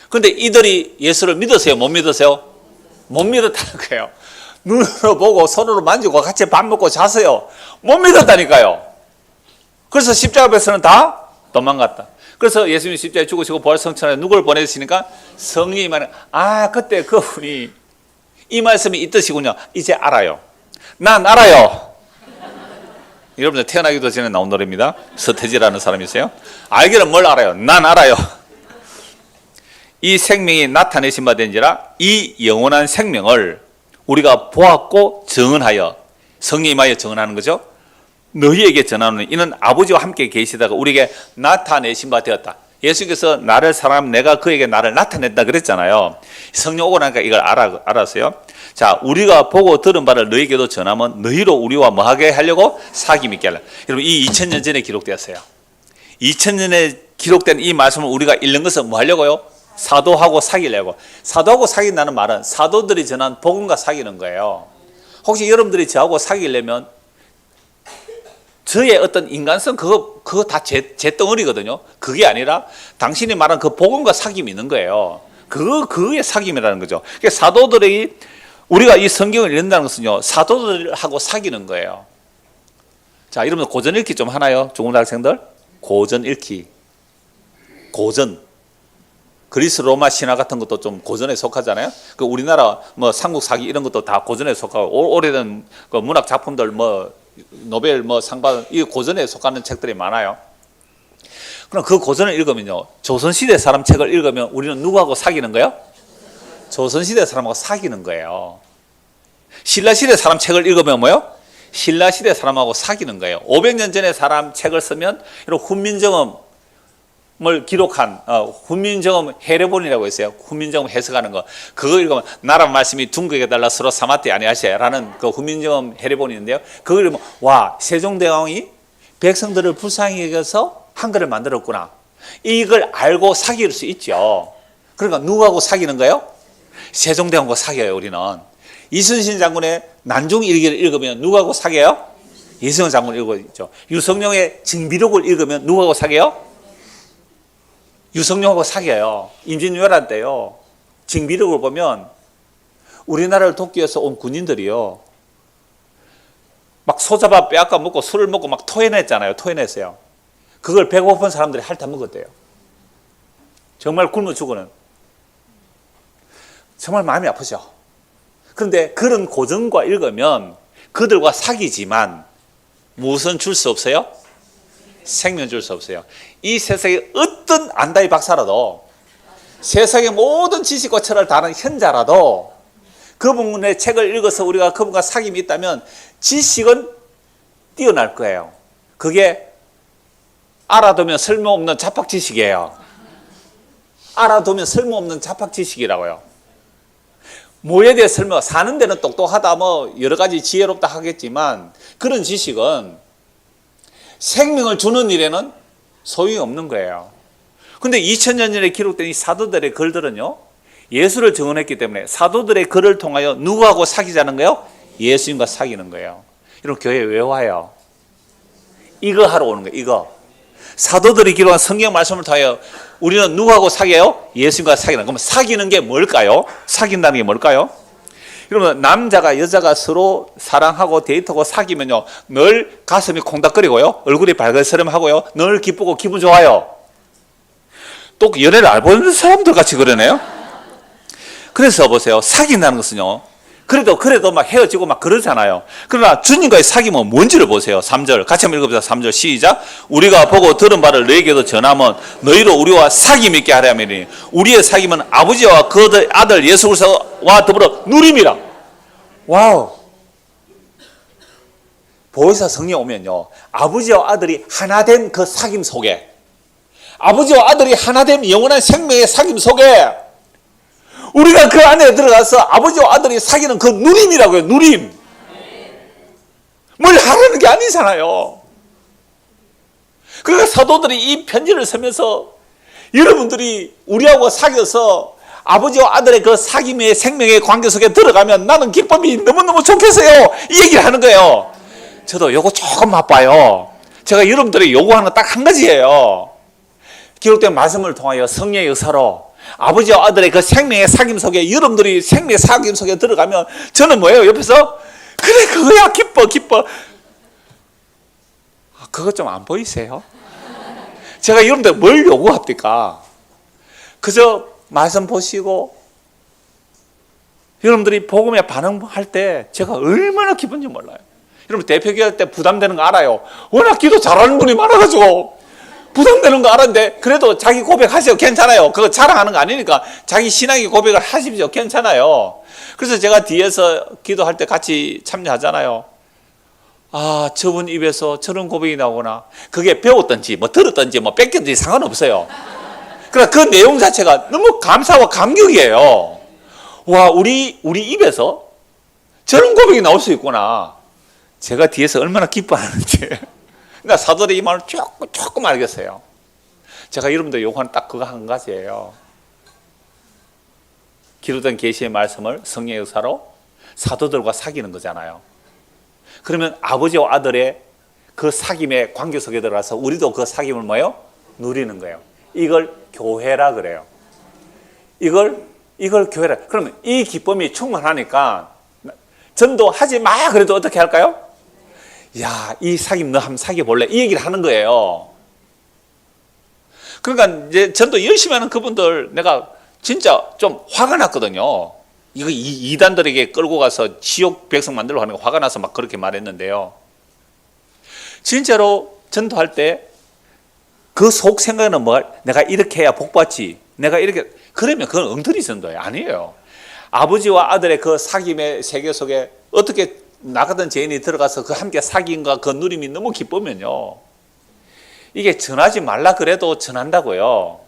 그런데 이들이 예수를 믿으세요? 못 믿으세요? 못 믿었다는 거예요. 눈으로 보고 손으로 만지고 같이 밥 먹고 자세요. 못 믿었다니까요. 그래서 십자가 앞에서는 다 도망갔다. 그래서 예수님이 십자가에 죽으시고 부활성천에 누구를 보내주시니까 성령이 말하는, 그때 그분이 이 말씀이 이 뜻이군요. 이제 알아요. 난 알아요. 여러분들 태어나기도 전에 나온 노래입니다. 서태지라는 사람이 있어요. 알기는 뭘 알아요? 난 알아요. 이 생명이 나타내신 바 된지라 이 영원한 생명을 우리가 보았고 증언하여, 성령이 임하여 증언하는 거죠. 너희에게 전하노니 이는 아버지와 함께 계시다가 우리에게 나타내신 바 되었다. 예수께서 나를 사랑하면 내가 그에게 나를 나타낸다 그랬잖아요. 성령 오고 나니까 이걸 알았어요. 자, 우리가 보고 들은 바를 너희에게도 전하면 너희로 우리와 뭐하게 하려고? 사귐 있게 하려고. 여러분, 이 2000년 전에 기록되었어요. 2000년에 기록된 이 말씀을 우리가 읽는 것은 뭐 하려고요? 사도하고 사귀려고. 사도하고 사귄다는 말은 사도들이 전한 복음과 사귀는 거예요. 혹시 여러분들이 저하고 사귀려면 저의 어떤 인간성 그거 다 제 덩어리거든요. 그게 아니라 당신이 말한 그 복음과 사귐이 있는 거예요. 그의 사귐이라는 거죠. 그러니까 사도들이, 우리가 이 성경을 읽는다는 것은요, 사도들하고 사귀는 거예요. 자, 여러분 고전 읽기 좀 하나요? 중고등학생들? 고전 읽기. 고전. 그리스 로마 신화 같은 것도 좀 고전에 속하잖아요. 그 우리나라 뭐 삼국 사기 이런 것도 다 고전에 속하고, 오래된 그 문학 작품들 뭐 노벨 뭐 상 받은 이 고전에 속하는 책들이 많아요. 그럼 그 고전을 읽으면요, 조선시대 사람 책을 읽으면 우리는 누구하고 사귀는 거예요? 조선시대 사람하고 사귀는 거예요. 신라시대 사람 책을 읽으면 뭐요? 신라시대 사람하고 사귀는 거예요. 500년 전에 사람 책을 쓰면 이런 훈민정음을 기록한 훈민정음 해례본이라고 있어요. 훈민정음 해석하는 거. 그거 읽으면 나라 말씀이 둥글게 달라 서로 사마티 아니하시라는 그 훈민정음 해례본이 있는데요. 그걸 읽으면 와, 세종대왕이 백성들을 불쌍히 여겨서 한글을 만들었구나. 이걸 알고 사귈 수 있죠. 그러니까 누구하고 사귀는 거예요? 세종대왕하고 사귀어요. 우리는. 이순신 장군의 난중일기를 읽으면 누구하고 사귀어요? 이순신 장군을 읽고 있죠. 유성룡의 징비록을 읽으면 누구하고 사귀어요? 유성룡하고 사귀어요. 임진왜란 때요, 징비록을 보면 우리나라를 돕기 위해서 온 군인들이요, 막 소잡아 빼앗가 먹고 술을 먹고 막 토해냈잖아요. 토해냈어요. 그걸 배고픈 사람들이 핥아 먹었대요. 정말 굶어 죽어는. 정말 마음이 아프죠. 그런데 그런 고전과 읽으면 그들과 사귀지만 무엇은 줄 수 없어요? 생명 줄 수 없어요. 이 세상에 어떤 안다이 박사라도, 세상의 모든 지식과 철을 다하는 현자라도 그분의 책을 읽어서 우리가 그분과 사귐이 있다면 지식은 뛰어날 거예요. 그게 알아두면 쓸모없는 잡학 지식이에요. 알아두면 쓸모없는 잡학 지식이라고요. 뭐에 대해 설명, 사는 데는 똑똑하다, 뭐 여러 가지 지혜롭다 하겠지만 그런 지식은 생명을 주는 일에는 소용이 없는 거예요. 그런데 2000년 전에 기록된 이 사도들의 글들은요, 예수를 증언했기 때문에 사도들의 글을 통하여 누구하고 사귀자는 거예요? 예수님과 사귀는 거예요. 여러분, 교회 왜 와요? 이거 하러 오는 거예요. 이거. 사도들이 기록한 성경 말씀을 통하여 우리는 누구하고 사귀어요? 예수님과 사귀는. 그럼 사귀는 게 뭘까요? 사귄다는 게 뭘까요? 여러분, 남자가 여자가 서로 사랑하고 데이트하고 사귀면요, 늘 가슴이 콩닥거리고요, 얼굴이 발그스름하고요, 늘 기쁘고 기분 좋아요. 또 연애를 안 보는 사람들 같이 그러네요. 그래서 보세요, 사귄다는 것은요, 그래도 막 헤어지고 막 그러잖아요. 그러나 주님과의 사귐은 뭔지를 보세요. 3절 같이 한번 읽어보자. 3절 시작. 우리가 보고 들은 바를 너희에게도 전하면 너희로 우리와 사귐 있게 하려 함이니 우리의 사귐은 아버지와 그 아들 예수 그리스도와 더불어 누림이라. 와우. 보혜사 성령이 오면요, 아버지와 아들이 하나된 그 사귐 속에, 아버지와 아들이 하나된 영원한 생명의 사귐 속에 우리가 그 안에 들어가서 아버지와 아들이 사귀는 그 누림이라고요. 누림. 뭘 하라는 게 아니잖아요. 그러니까 사도들이 이 편지를 쓰면서 여러분들이 우리하고 사귀어서 아버지와 아들의 그 사귐의 생명의 관계 속에 들어가면 나는 기쁨이 너무너무 좋겠어요, 이 얘기를 하는 거예요. 저도 요거 조금 바빠요. 제가 여러분들이 요구하는 거 딱 한 가지예요. 기록된 말씀을 통하여 성령의 의사로 아버지와 아들의 그 생명의 사귐 속에, 여러분들이 생명의 사귐 속에 들어가면 저는 뭐예요? 옆에서 그래 그거야, 기뻐. 그거 좀 안 보이세요? 제가 여러분들 뭘 요구합니까? 그저 말씀 보시고 여러분들이 복음에 반응할 때 제가 얼마나 기쁜지 몰라요. 여러분 대표기도 할 때 부담되는 거 알아요. 워낙 기도 잘하는 분이 많아가지고 부담되는 거 알았는데 그래도 자기 고백하세요. 괜찮아요. 그거 자랑하는 거 아니니까 자기 신앙의 고백을 하십시오. 괜찮아요. 그래서 제가 뒤에서 기도할 때 같이 참여하잖아요. 아, 저분 입에서 저런 고백이 나오구나. 그게 배웠던지 뭐 들었던지 뭐 뺏겼든지 상관없어요. 그러나 그 내용 자체가 너무 감사와 감격이에요. 와, 우리 입에서 저런 고백이 나올 수 있구나. 제가 뒤에서 얼마나 기뻐하는지. 그러니까 사도들이 이 말을 조금 알겠어요. 제가 여러분들 요구하는 딱 그거 한 가지예요. 기록된 계시의 말씀을 성령의 의사로 사도들과 사귀는 거잖아요. 그러면 아버지와 아들의 그 사귐의 관계 속에 들어가서 우리도 그 사귐을 뭐예요? 누리는 거예요. 이걸 교회라 그래요. 이걸 교회라. 그러면 이 기쁨이 충만하니까 전도하지 마 그래도 어떻게 할까요? 야, 이 사귐 너 한번 사귀어 볼래? 이 얘기를 하는 거예요. 그러니까 이제 전도 열심히 하는 그분들 내가 진짜 좀 화가 났거든요. 이거 이단들에게 끌고 가서 지옥 백성 만들려고 하는 거 화가 나서 막 그렇게 말했는데요. 진짜로 전도할 때 그 속 생각은 뭐, 내가 이렇게 해야 복 받지. 내가 이렇게, 그러면 그건 엉터리 전도예요. 아니에요. 아버지와 아들의 그 사귐의 세계 속에 어떻게 나 같은 죄인이 들어가서 그 함께 사귐과 그 누림이 너무 기쁘면요, 이게 전하지 말라 그래도 전한다고요.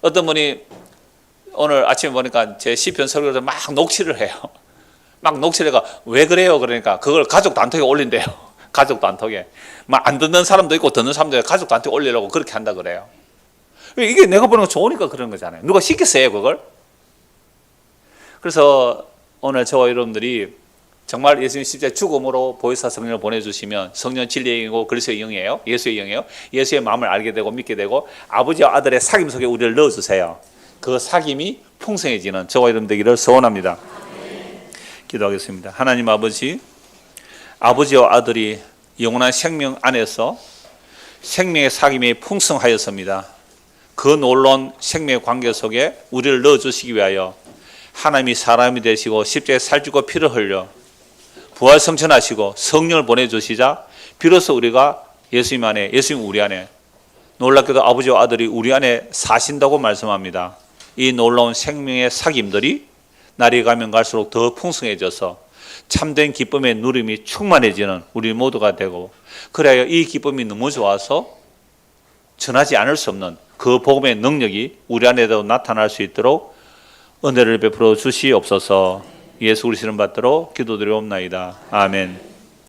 어떤 분이 오늘 아침에 보니까 제 시편 설교를 막 녹취를 해요. 막 녹취를 해가 왜 그래요? 그러니까 그걸 가족 단톡에 올린대요. 가족 단톡에. 막 안 듣는 사람도 있고 듣는 사람도 있고 가족 단톡에 올리려고 그렇게 한다 그래요. 이게 내가 보는 거 좋으니까 그런 거잖아요. 누가 시켰어요, 그걸? 그래서 오늘 저와 여러분들이 정말 예수님 십자가의 죽음으로 보혜사 성령을 보내주시면 성령 진리의 영이고 그리스도의 영이에요. 예수의 영이에요. 예수의 마음을 알게 되고 믿게 되고 아버지와 아들의 사귐 속에 우리를 넣어주세요. 그 사귐이 풍성해지는 저와 여러분 되기를 소원합니다. 기도하겠습니다. 하나님 아버지, 아버지와 아들이 영원한 생명 안에서 생명의 사귐이 풍성하였습니다. 그 놀라운 생명의 관계 속에 우리를 넣어주시기 위하여 하나님이 사람이 되시고 십자가에 살찌고 피를 흘려 부활성천하시고 성령을 보내주시자 비로소 우리가 예수님 안에, 예수님 우리 안에, 놀랍게도 아버지와 아들이 우리 안에 사신다고 말씀합니다. 이 놀라운 생명의 사귐들이 날이 가면 갈수록 더 풍성해져서 참된 기쁨의 누림이 충만해지는 우리 모두가 되고, 그래야 이 기쁨이 너무 좋아서 전하지 않을 수 없는 그 복음의 능력이 우리 안에도 나타날 수 있도록 은혜를 베풀어 주시옵소서. 예수 그리스도 이름 받들어 기도드리옵나이다. 아멘.